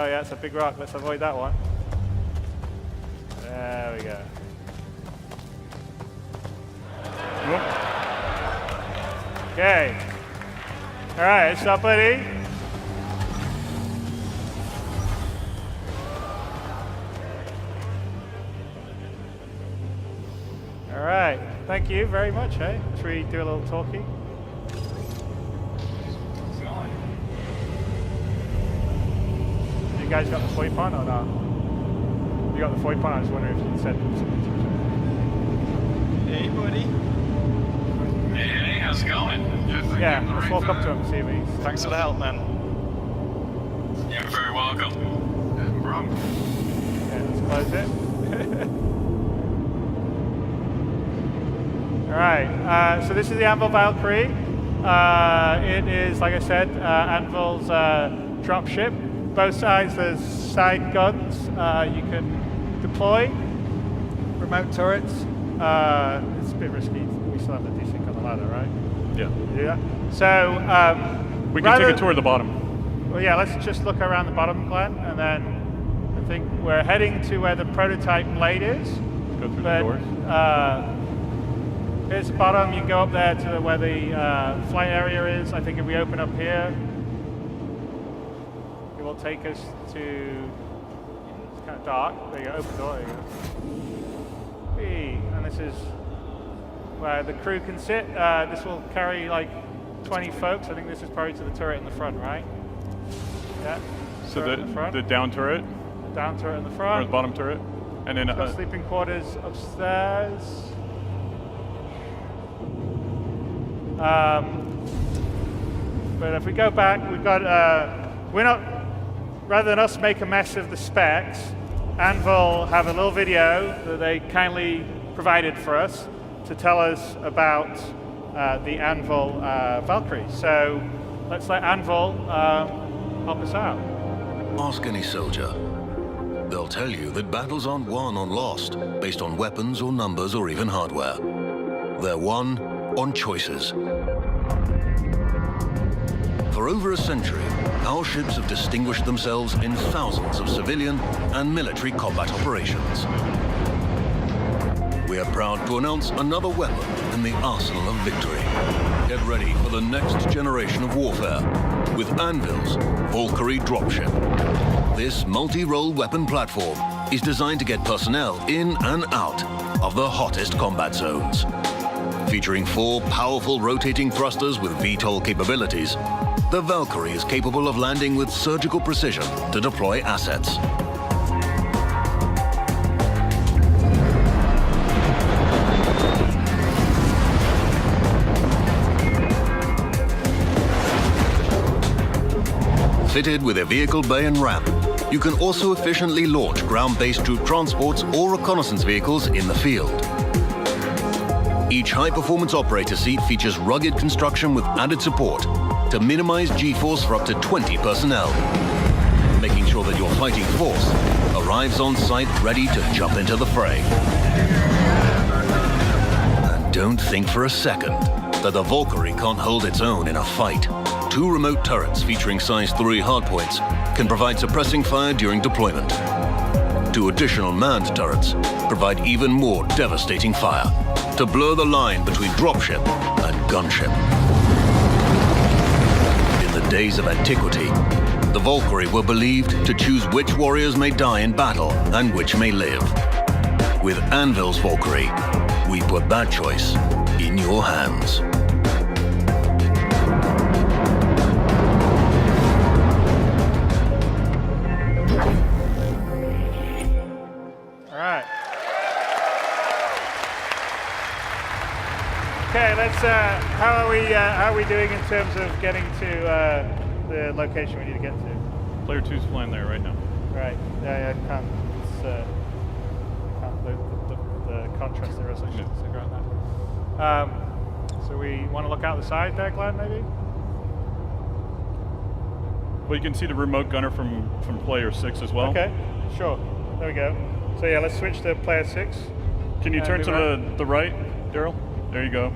yeah, it's a big rock. Let's avoid that one. Okay. All right, stop, buddy. All right. Thank you very much. Hey, should we do a little talking? You guys got the VoIP on or not? You got the VoIP on? I was wondering if you said something. Hey, buddy. Hey, how's it going? Yeah, let's walk up to him and see if he's... Thanks for the help, man. You're very welcome. No problem. Okay, let's close it. All right, so this is the Anvil Valkyrie. It is, like I said, Anvil's dropship. Both sides, there's side guns you can deploy, remote turrets. It's a bit risky. We still have the desync on the ladder, right? Yeah. Yeah. So We can take a tour of the bottom. Well, yeah. Let's just look around the bottom, Glenn, and then I think we're heading to where the prototype blade is. Go through the doors. Here's the bottom. You can go up there to where the flight area is. I think if we open up here, it will take us to. It's kind of dark. There you go. Open door. There you go. Whee. And this is where the crew can sit. This will carry like 20 folks. I think this is probably to the turret in the front, right? Yeah. So the down turret? The down turret in the Or front. the bottom turret? And then Got sleeping quarters upstairs. But if we go back, we've got, rather than us make a mess of the specs, Anvil have a little video that they kindly provided for us to tell us about the Anvil Valkyrie. So let's let Anvil help us out. Ask any soldier. They'll tell you that battles aren't won or lost based on weapons or numbers or even hardware. They're won on choices. For over a century, our ships have distinguished themselves in thousands of civilian and military combat operations. We are proud to announce another weapon in the arsenal of victory. Get ready for the next generation of warfare with Anvil's Valkyrie dropship. This multi-role weapon platform is designed to get personnel in and out of the hottest combat zones. Featuring 4 powerful rotating thrusters with VTOL capabilities, the Valkyrie is capable of landing with surgical precision to deploy assets. Fitted with a vehicle bay and ramp, you can also efficiently launch ground-based troop transports or reconnaissance vehicles in the field. Each high-performance operator seat features rugged construction with added support to minimize G-force for up to 20 personnel, making sure that your fighting force arrives on site ready to jump into the fray. And don't think for a second that the Valkyrie can't hold its own in a fight. 2 remote turrets featuring size 3 hardpoints can provide suppressing fire during deployment. 2 additional manned turrets provide even more devastating fire to blur the line between dropship and gunship. In the days of antiquity, the Valkyrie were believed to choose which warriors may die in battle and which may live. With Anvil's Valkyrie, we put that choice in your hands. Okay, let's. How are we doing in terms of getting to the location we need to get to? Player 2's flying there right now. Right. Yeah, I can't. It's, the contrast, the resolution. So grab that. So we want to look out the side there, Glenn, maybe. Well, you can see the remote gunner from player 6 as well. Okay, sure. There we go. So yeah, let's switch to player 6. Can you turn to the right, Daryl? There you go.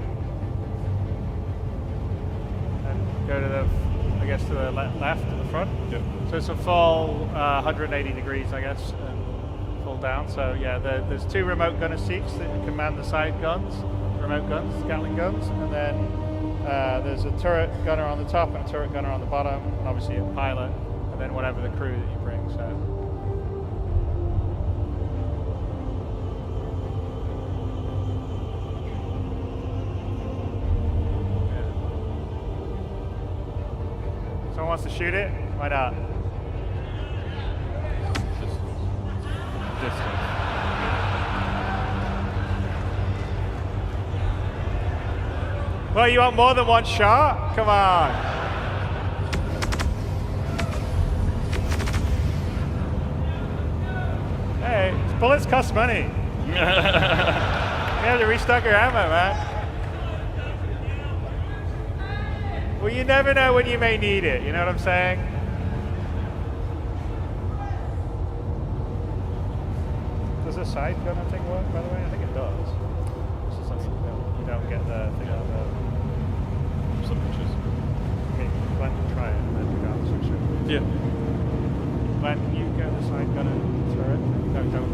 And go to the, I guess, to the left, to the front. Yep. So it's a full 180 degrees, I guess, full down. So yeah, there's 2 remote gunner seats that command the side guns, remote guns, Gatling guns, and then there's a turret gunner on the top and a turret gunner on the bottom, and obviously a pilot, and then whatever the crew that you bring. So. Someone wants to shoot it? Why not? Distance. Well, you want more than one shot? Come on. Hey, bullets cost money. You have to restock your ammo, man. Well, you never know when you may need it, you know what I'm saying? Does the side gunner thing work, by the way? I think it does. This is something you don't get the thing on the... Some pitches. I mean, Glenn can try it and then you got the switch it. Yeah. Glenn, you go the side gunner turret. No, don't.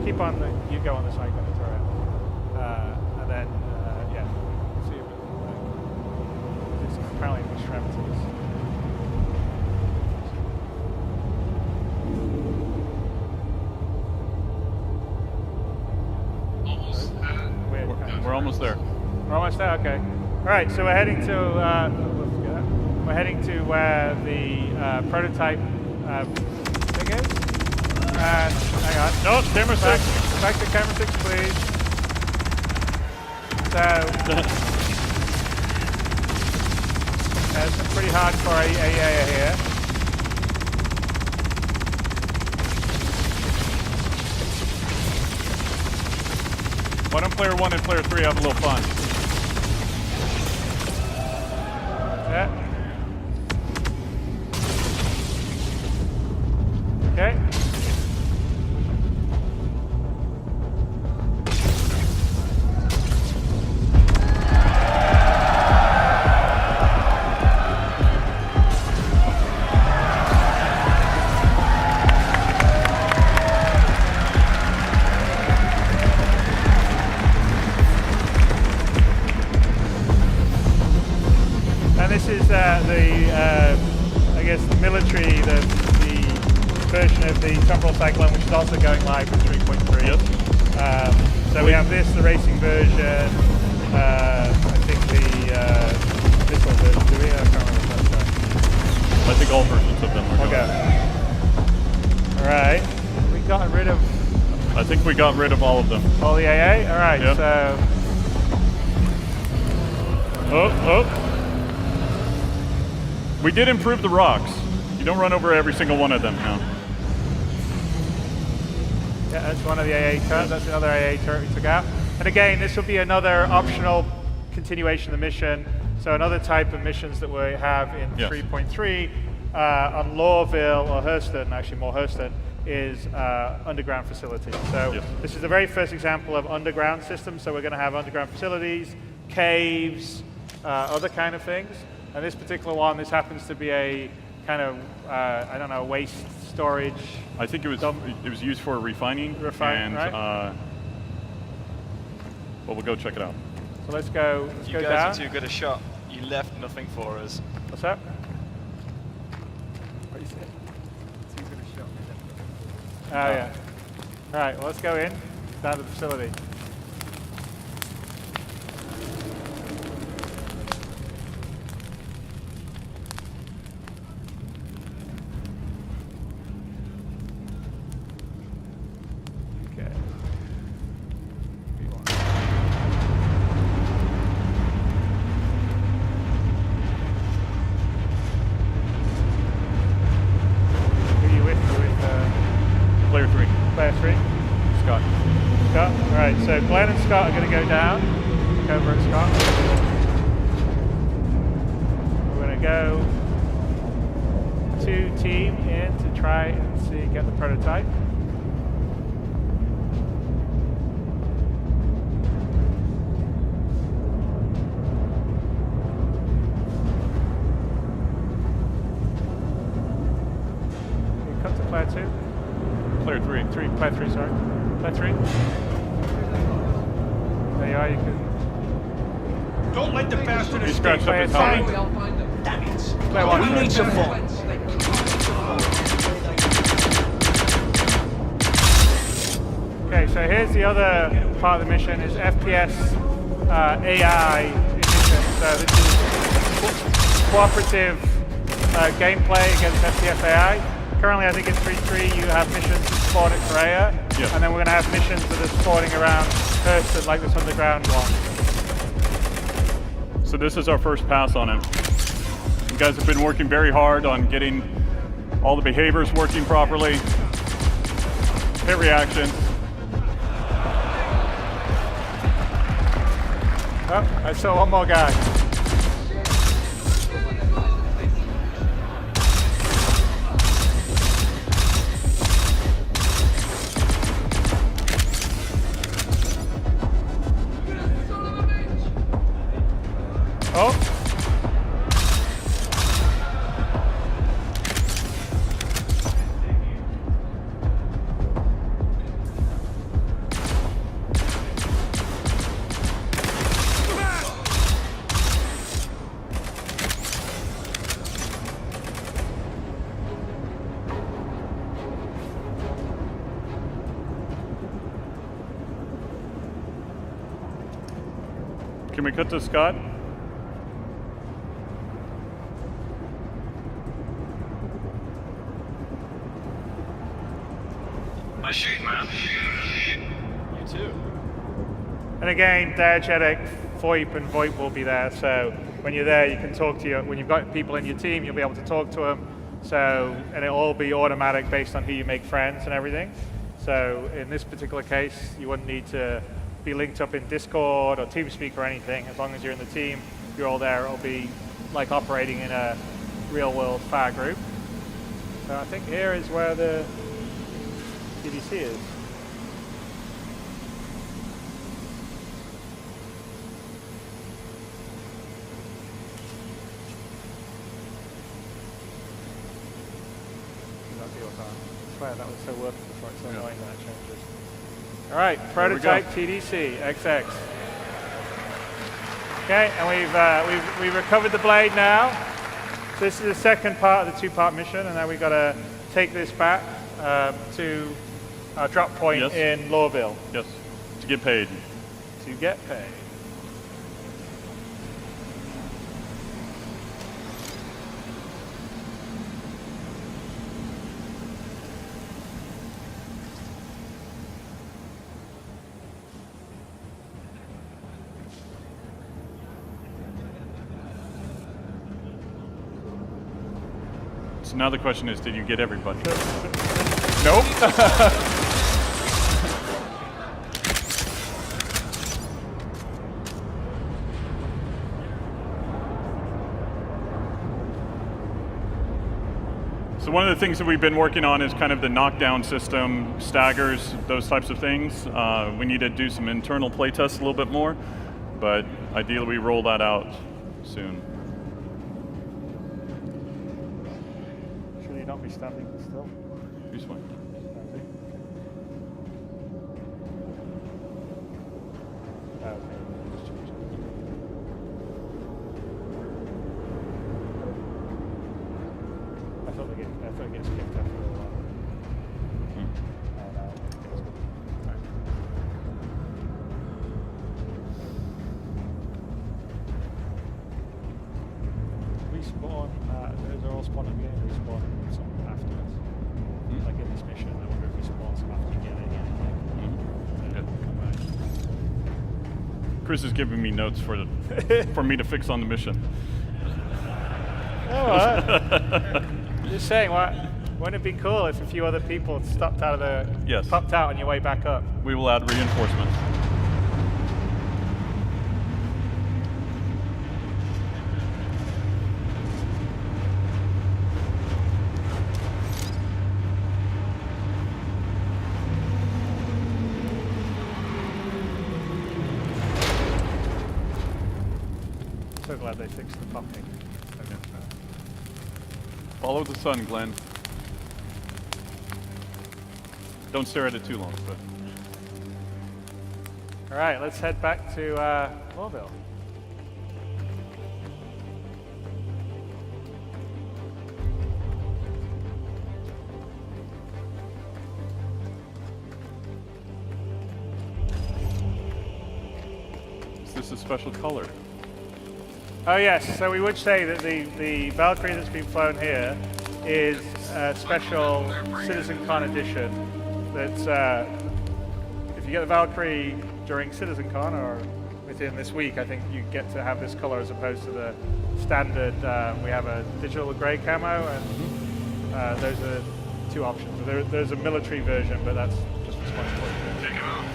Keep on the... You go on the side gunner turret. And then, yeah. See if it works. It's apparently extremities. We're almost there. We're almost there. Okay. All right. So we're heading to where the prototype thing is. And hang on. No, camera 6. Back to camera 6, please. So there's some pretty hardcore AA here. Why don't player 1 and player 3 have a little fun? Yeah. Okay. This is I guess, the military, the version of the temporal cyclone, which is also going live with 3.3. Yep. So we have this, the racing version, I think the missile version. Do we? I can't remember. I think all versions of them are Okay. All right. We got rid of... I think we got rid of all of them. All the AA? All right, yep. So... Oh. We did improve the rocks. You don't run over every single one of them now. Yeah, that's one of the AA turrets. That's another AA turret we took out. And again, this will be another optional continuation of the mission. So another type of missions that we have in 3.3 on Lawville or Hurston, actually more Hurston, is underground facilities. So this is the very first example of underground systems. So we're going to have underground facilities, caves, other kind of things. And this particular one, this happens to be a kind of, I don't know, waste storage. I think it was used for refining. Right. Well, we'll go check it out. So let's go down. You guys are too good a shot. You left nothing for us. What's that? What you said? Too good a shot. Oh, yeah. All right, well, let's go in, down to the facility. So Glenn and Scott are going to go down. Look over at Scott. We're going to go 2-team in to try and get the prototype. You cut to player 2. Player 3. Player 3, sorry. Player 3. There you are, you can... Don't let the bastard He escape. scratched up his helmet. Damn it. Play one. We need some fun. Okay, so here's the other part of the mission is FPS AI mission. So this is cooperative gameplay against FPS AI. Currently, I think in 3.3 you have missions that spawn at Korea, Yep. and then we're going to have missions that are spawning around Hurston, like this underground one. So this is our first pass on it. You guys have been working very hard on getting all the behaviors working properly. Hit reaction. Oh, I saw one more guy. Oh. Can we cut to Scott? My sheet, man. You too. And again, diegetic, VoIP and VoIP will be there. So when you're there, you can talk to when you've got people in your team, you'll be able to talk to them. So, and it'll all be automatic based on who you make friends and everything. So in this particular case, you wouldn't need to be linked up in Discord or TeamSpeak or anything. As long as you're in the team, you're all there. It'll be like operating in a real world fire group. So I think here is where the CDC is. I swear that was so worth it before. It's so annoying that it changes. All right, prototype TDC XX. Okay, and we've recovered the blade now. So this is the second part of the two-part mission, and now we've got to take this back to our drop point in Lawville. Yes, to get paid. To get paid. So now the question is, did you get everybody? Nope. So one of the things that we've been working on is kind of the knockdown system, staggers, those types of things. We need to do some internal play tests a little bit more, but ideally we roll that out soon. Should you not be standing still? Who's fine? I thought it gets kicked after a little while. Respawn, those are all spawn in game, respawn some afterwards. Like in this mission, I wonder if respawn some after you get it in. Come back. Chris is giving me notes for me to fix on the mission. Just saying, wouldn't it be cool if a few other people stopped out of the popped out on your way back up? We will add reinforcements. So glad they fixed the popping. Follow the sun, Glenn. Don't stare at it too long, but. All right, let's head back to Lawville. this a special color? Oh yes, so we would say that the Valkyrie that's been flown here is a special CitizenCon edition. That's if you get the Valkyrie during CitizenCon or within this week, I think you get to have this color as opposed to the standard. We have a digital grey camo, and those are two options. There's a military version, but that's just as much fun. Take it off.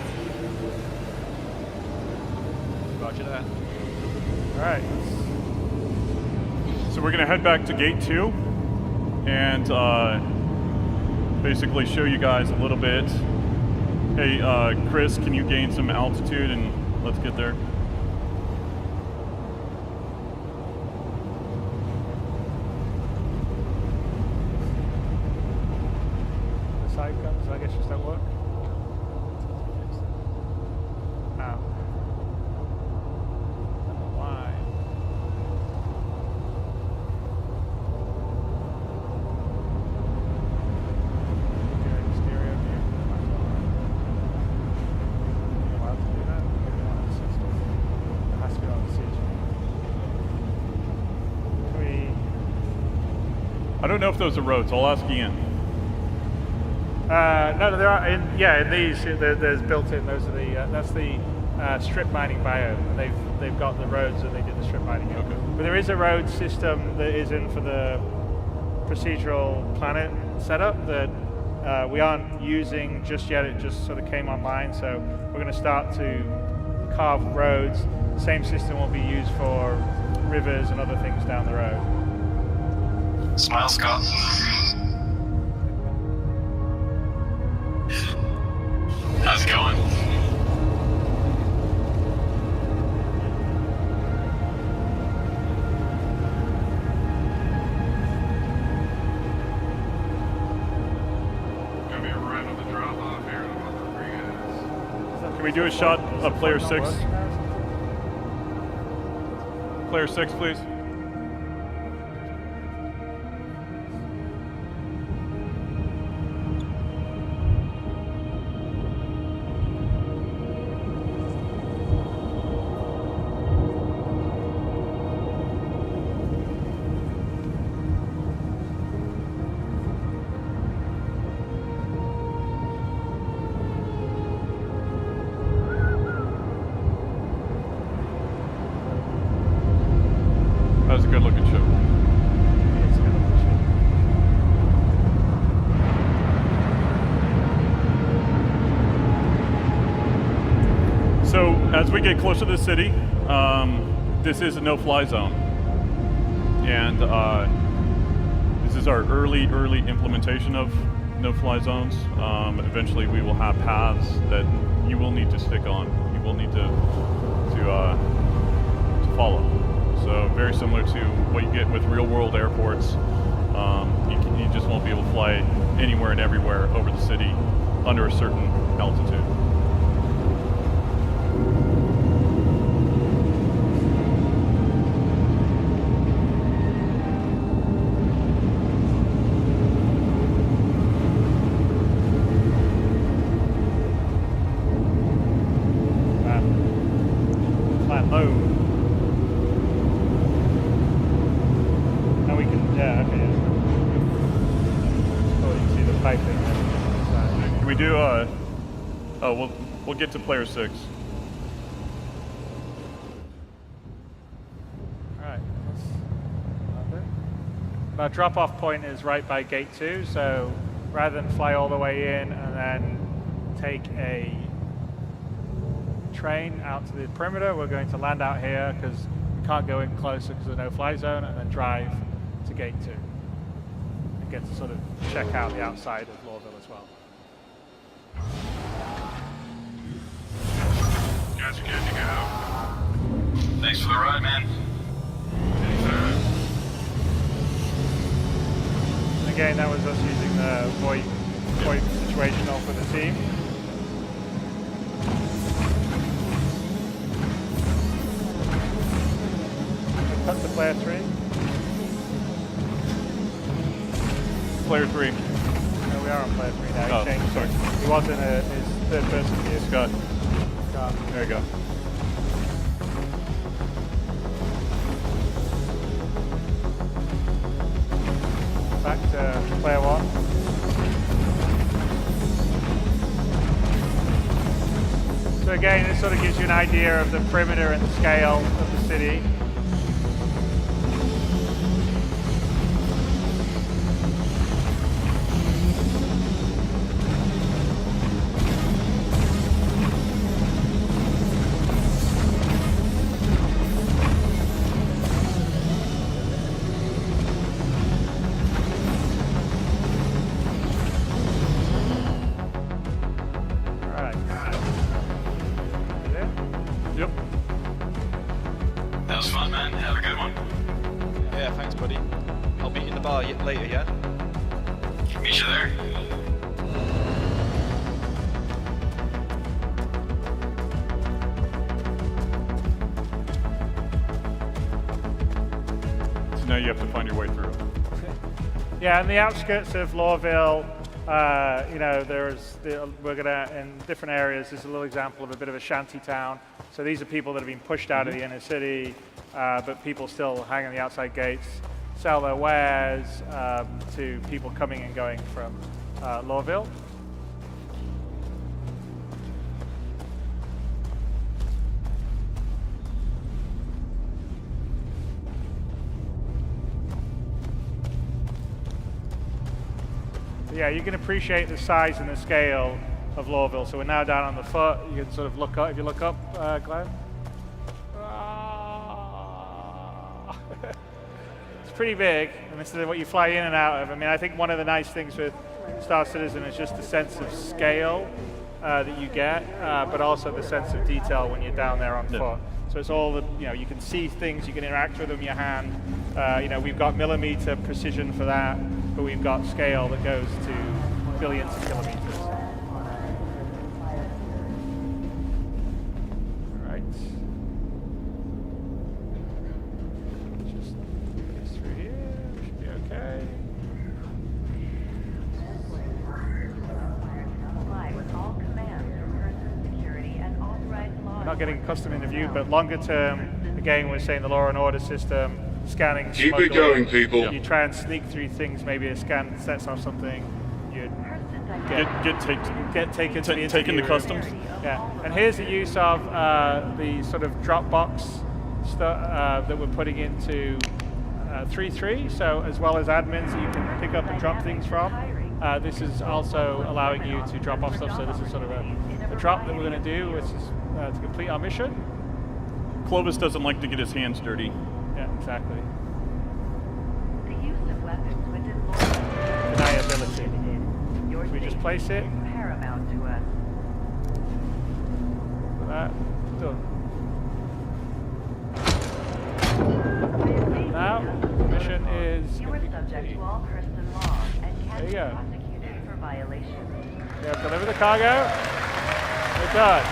Roger that. All right. So we're going to head back to gate 2 and basically show you guys a little bit. Hey, Chris, can you gain some altitude and let's get there? The side guns, I guess, just don't work. No. I don't know why. Good stereo view. Are you allowed to do that? Maybe not on the system. It has to be on the siege. Can we? I don't know if those are roads. I'll ask Ian. No, there are. In these, there's built-in. Those are the. That's the strip mining biome. And they've got the roads, and they did the strip mining. Okay. But there is a road system that is in for the procedural planet setup that we aren't using just yet. It just sort of came online, so we're going to start to carve roads. The same system will be used for rivers and other things down the road. Smile, Scott. How's it going? Gonna be right on the drop off here in about 3 minutes. Can we do a shot of player 6? Player 6, please. That was a good looking ship. So as we get closer to the city, this is a no-fly zone, and this is our early implementation of no-fly zones. Eventually, we will have paths that you will need to stick on. You will need to follow. So very similar to what you get with real-world airports. You just won't be able to fly anywhere and everywhere over the city under a certain altitude. Flat low. Now we can, yeah, okay. Oh, you can see the piping. Can we do we'll get to player 6. Alright, our drop-off point is right by gate 2, so rather than fly all the way in and then take a train out to the perimeter, we're going to land out here because we can't go in closer because of the no-fly zone, and then drive to gate 2 and get to sort of check out the outside of Lawville as well. Guys are good to go. Thanks for the ride, man. Anytime. And again, that was us using the VoIP situational for the team. Cut to player 3. Player 3. No, we are on player 3 now. Oh, He changed. sorry. He was in his third person view. Scott. Scott. There you go. back to player one. So again, this sort of gives you an idea of the perimeter and the scale of the city. Yep. That was fun, man. Have a good one. Yeah, thanks, buddy. I'll meet you in the bar later, yeah? Meet you there. So now you have to find your way through. Yeah, on the outskirts of Lawville, you know, we're gonna, in different areas, there's a little example of a bit of a shanty town. So these are people that have been pushed out of the inner city, but people still hang on the outside gates, sell their wares to people coming and going from Lawville. Yeah, you can appreciate the size and the scale of Lawville. So we're now down on the foot. You can sort of look up, if you look up, Glenn. It's pretty big, and this is what you fly in and out of. I mean, I think one of the nice things with Star Citizen is just the sense of scale that you get, but also the sense of detail when you're down there on foot. So it's all the, you know, you can see things, you can interact with them in your hand. You know, we've got millimeter precision for that, but we've got scale that goes to billions of kilometers. All right. Just put this through here, should be okay. Comply with all commands from person security and authorized law. Not getting custom interviewed, but longer term, again, we're saying the law and order system, scanning, Keep smuggling. it going, people. You try and sneak through things, maybe a scan sets off something, you Get taken to the taken to interview room. customs. Yeah, and here's the use of the sort of Dropbox stuff that we're putting into 3.3, so as well as admins that you can pick up and drop things from. This is also allowing you to drop off stuff, so this is sort of a drop that we're going to do, which is to complete our mission. Clovis doesn't like to get his hands dirty. Yeah, exactly. The use of weapons within law Deniability. your So we just safety place it. is paramount to us. For that, done. Now, mission is. You are subject to all person laws and There can you be go. prosecuted for violations. Yeah, deliver the cargo. We're done.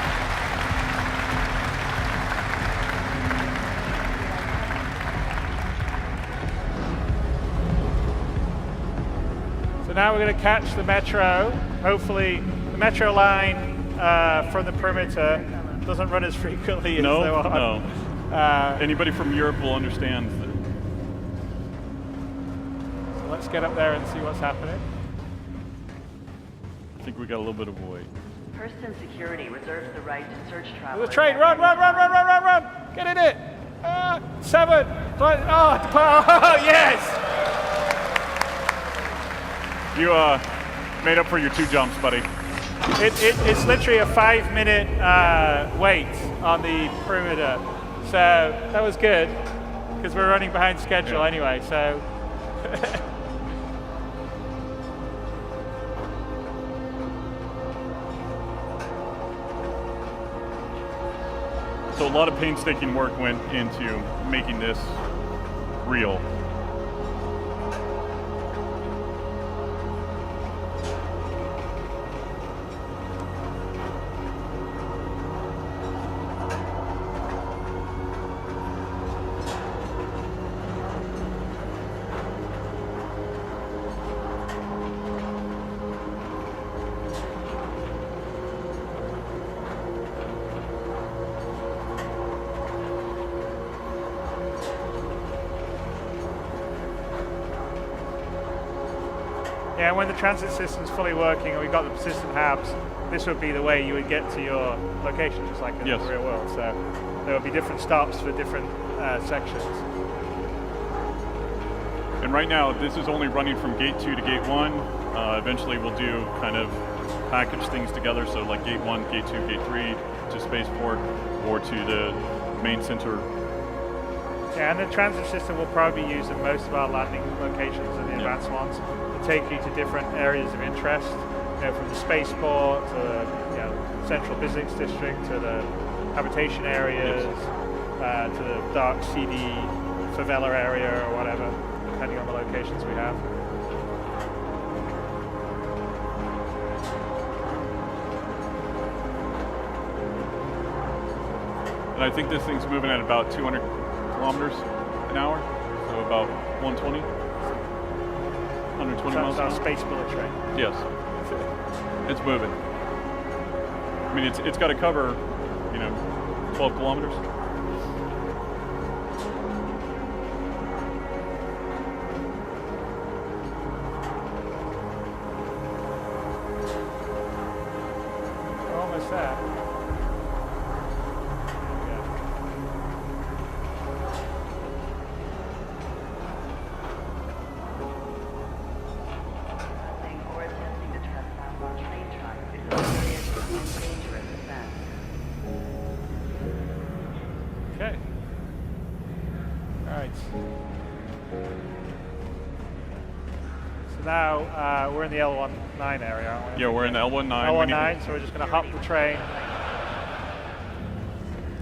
So now we're going to catch the metro. Hopefully, the metro line from the perimeter doesn't run as frequently as they want. No. Anybody from Europe will understand. So let's get up there and see what's happening. I think we got a little bit of a wait. Person security reserves the right to search There's travelers. a train. Run, run, run, run, run, run, run. Get in it. 7. Oh, yes. You made up for your 2 jumps, buddy. It's literally a 5-minute wait on the perimeter. So that was good because we're running behind schedule anyway. So So a lot of painstaking work went into making this real. Yeah, when the transit system's fully working and we've got the persistent hubs, this would be the way you would get to your location, just like in the real world. So there will be different stops for different sections. And right now, this is only running from gate 2 to gate 1. Eventually, we'll do kind of package things together. So like gate 1, gate 2, gate 3 to spaceport or to the main center. Yeah, and the transit system will probably be used at most of our landing locations and the advanced ones to take you to different areas of interest. You know, from the spaceport to the central business district to the habitation areas to the dark, seedy favela area or whatever, depending on the locations we have. And I think this thing's moving at about 200 kilometers an hour, so about 120. 120 miles an hour. Space bullet train. Yes. It's moving. I mean, it's got to cover, 12 kilometers. We're almost there. Okay. All right. So now we're in the L19 area, aren't we? Yeah, we're in the L19. L19, so we're just going to hop the train.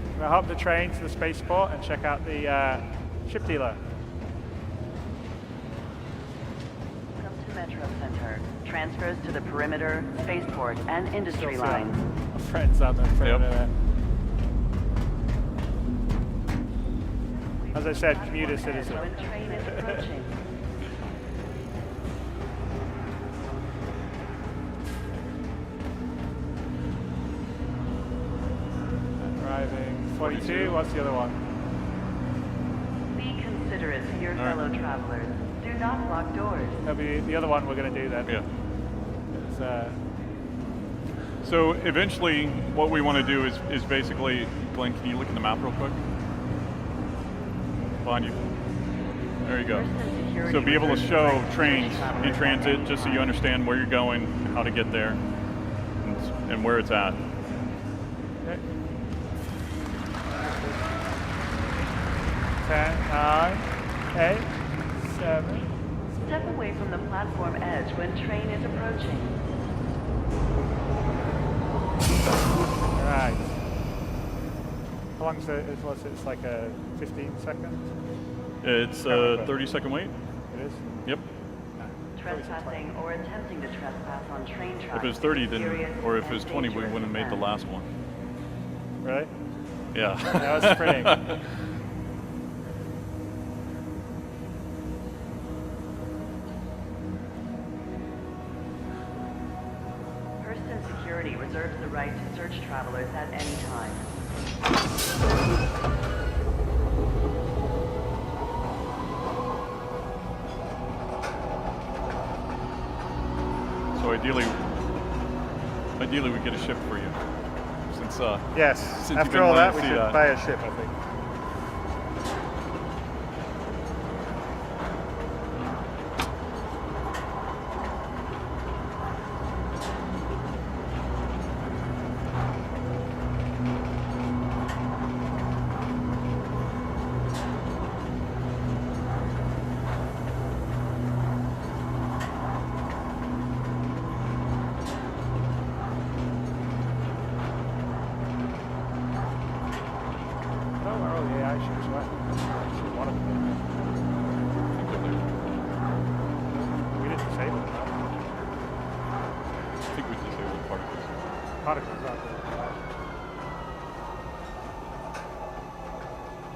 We're going to hop the train to the spaceport and check out the ship dealer. Welcome to Metro Center. Transfers to the perimeter, spaceport, and industry Still lines. Our friends out there. Perimeter there. As I said, commuter citizen. When train is approaching. Arriving 42. What's the other one? Be considerate to your fellow travelers. Do not block doors. That'll be the other one we're going to do then. Yeah. It's, So eventually, what we want to do is basically, Glenn, can you look at the map real quick? Behind you. There you go. So be able to show trains in transit, just so you understand where you're going, how to get there, and where it's at. Okay. 10, 9, 8, 7. Step away from the platform edge when train is approaching. Right. How long is it? It's like a 15 second? It's a 30-second wait. It is? Yep. Trespassing or attempting to trespass on train tracks. If it was 30, then, or if it was 20, we wouldn't have made the last one. Really? Yeah. That was pretty. Person security reserves the right to search travelers at any time. So ideally we get a ship for you. Since Yes. since After all that, we should that. buy a ship, I think.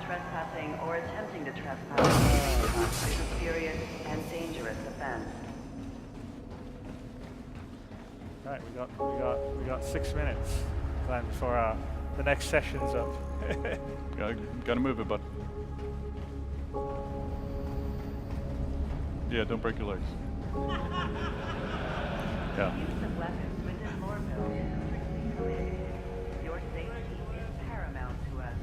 Trespassing or attempting to trespass is a serious and dangerous offense. Right, we got 6 minutes then before the next session's up. Gotta move it, bud. Yeah, don't break your legs. Yeah. Use of weapons within Lorville is strictly prohibited. Your safety is paramount to us.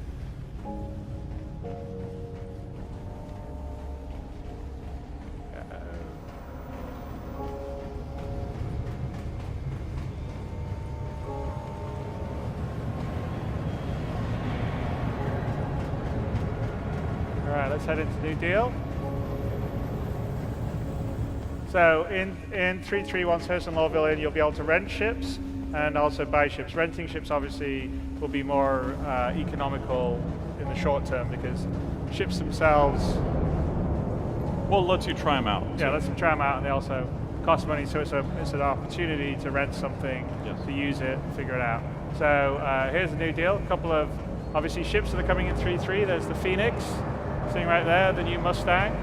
All right, let's head into New Deal. So in 3.3, once Hurston Lorville in, you'll be able to rent ships and also buy ships. Renting ships obviously will be more economical in the short term because ships themselves. Well, it lets you try them out. Yeah, lets them try them out, and they also cost money. So it's an opportunity to rent something, to use it, figure it out. So here's the New Deal. A couple of obviously ships that are coming in 3.3. There's the Phoenix, sitting right there, the new Mustang.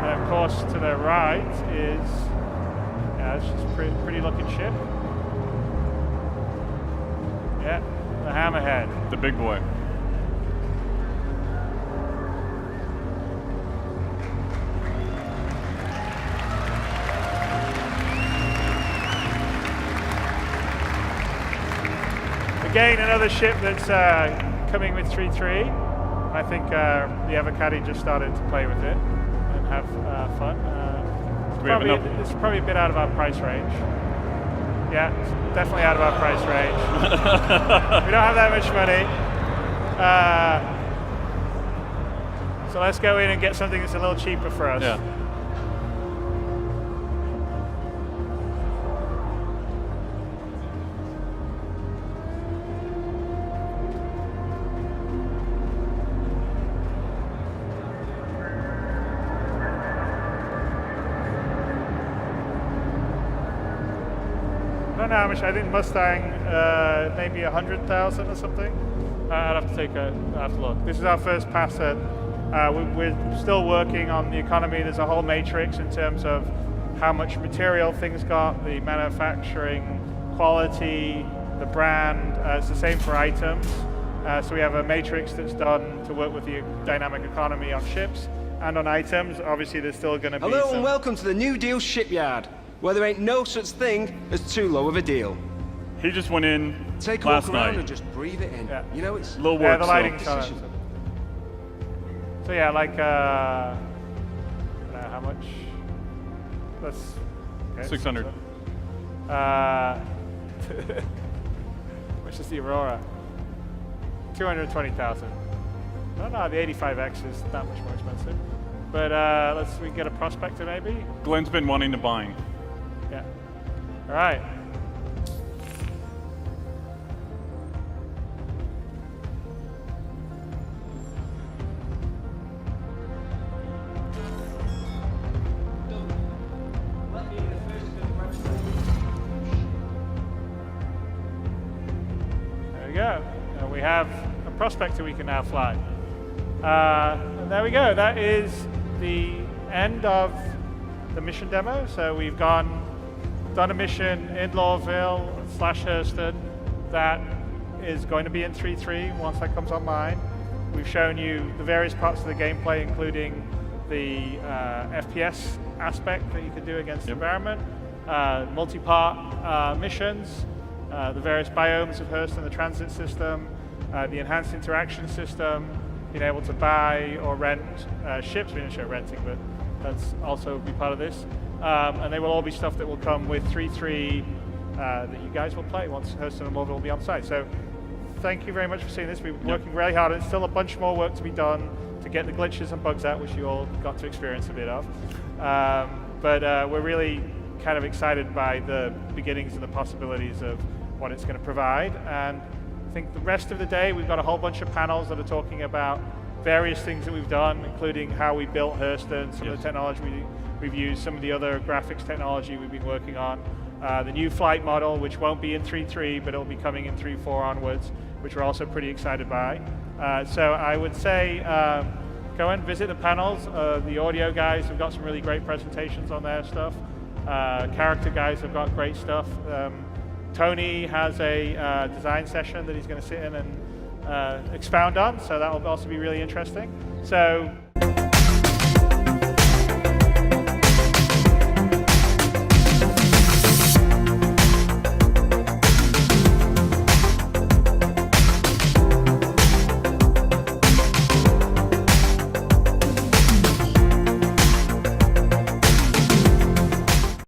And of course, to the right is it's just a pretty looking ship. Yeah, the Hammerhead, The big boy. Again, another ship that's coming with 3.3. I think the Avocati just started to play with it and have fun. It's probably a bit out of our price range. Yeah, it's definitely out of our price range. We don't have that much money. So let's go in and get something that's a little cheaper for us. Yeah. I don't know how much. I think Mustang maybe 100,000 or something. I'd have to look. This is our first pass at. We're still working on the economy. There's a whole matrix in terms of how much material things got, the manufacturing quality, the brand. It's the same for items. So we have a matrix that's done to work with the dynamic economy on ships and on items. Obviously, there's still going to be. Hello and welcome to the New Deal shipyard, where there ain't no such thing as too low of a deal. He just went in Take a last look around night. and just breathe it in. Yeah. You know, it's Little Yeah, work the still. lighting's on. So yeah, like I don't know how much. Let's. Okay, 600. Which is the Aurora? 220,000. I don't know. The 85X is that much more expensive. But we get a Prospector maybe. Glenn's been wanting to buy. Yeah. All right. There we go. We have a Prospector we can now fly. And there we go. That is the end of the mission demo. So we've done a mission in Lorville / Hurston that is going to be in 3.3 once that comes online. We've shown you the various parts of the gameplay, including the FPS aspect that you can do against the environment, multi-part missions, the various biomes of Hurston, the transit system, the enhanced interaction system, being able to buy or rent ships. We didn't show renting, but that's also be part of this. And they will all be stuff that will come with 3.3 that you guys will play once Hurston and Lorville will be on site. So thank you very much for seeing this. We've been working really hard. There's still a bunch more work to be done to get the glitches and bugs out, which you all got to experience a bit of. But we're really kind of excited by the beginnings and the possibilities of what it's going to provide. And I think the rest of the day, we've got a whole bunch of panels that are talking about various things that we've done, including how we built Hurston, some of the technology we've used, some of the other graphics technology we've been working on, the new flight model, which won't be in 3.3, but it'll be coming in 3.4 onwards, which we're also pretty excited by. So I would say go and visit the panels. The audio guys have got some really great presentations on their stuff. Character guys have got great stuff. Tony has a design session that he's going to sit in and expound on, so that will also be really interesting. So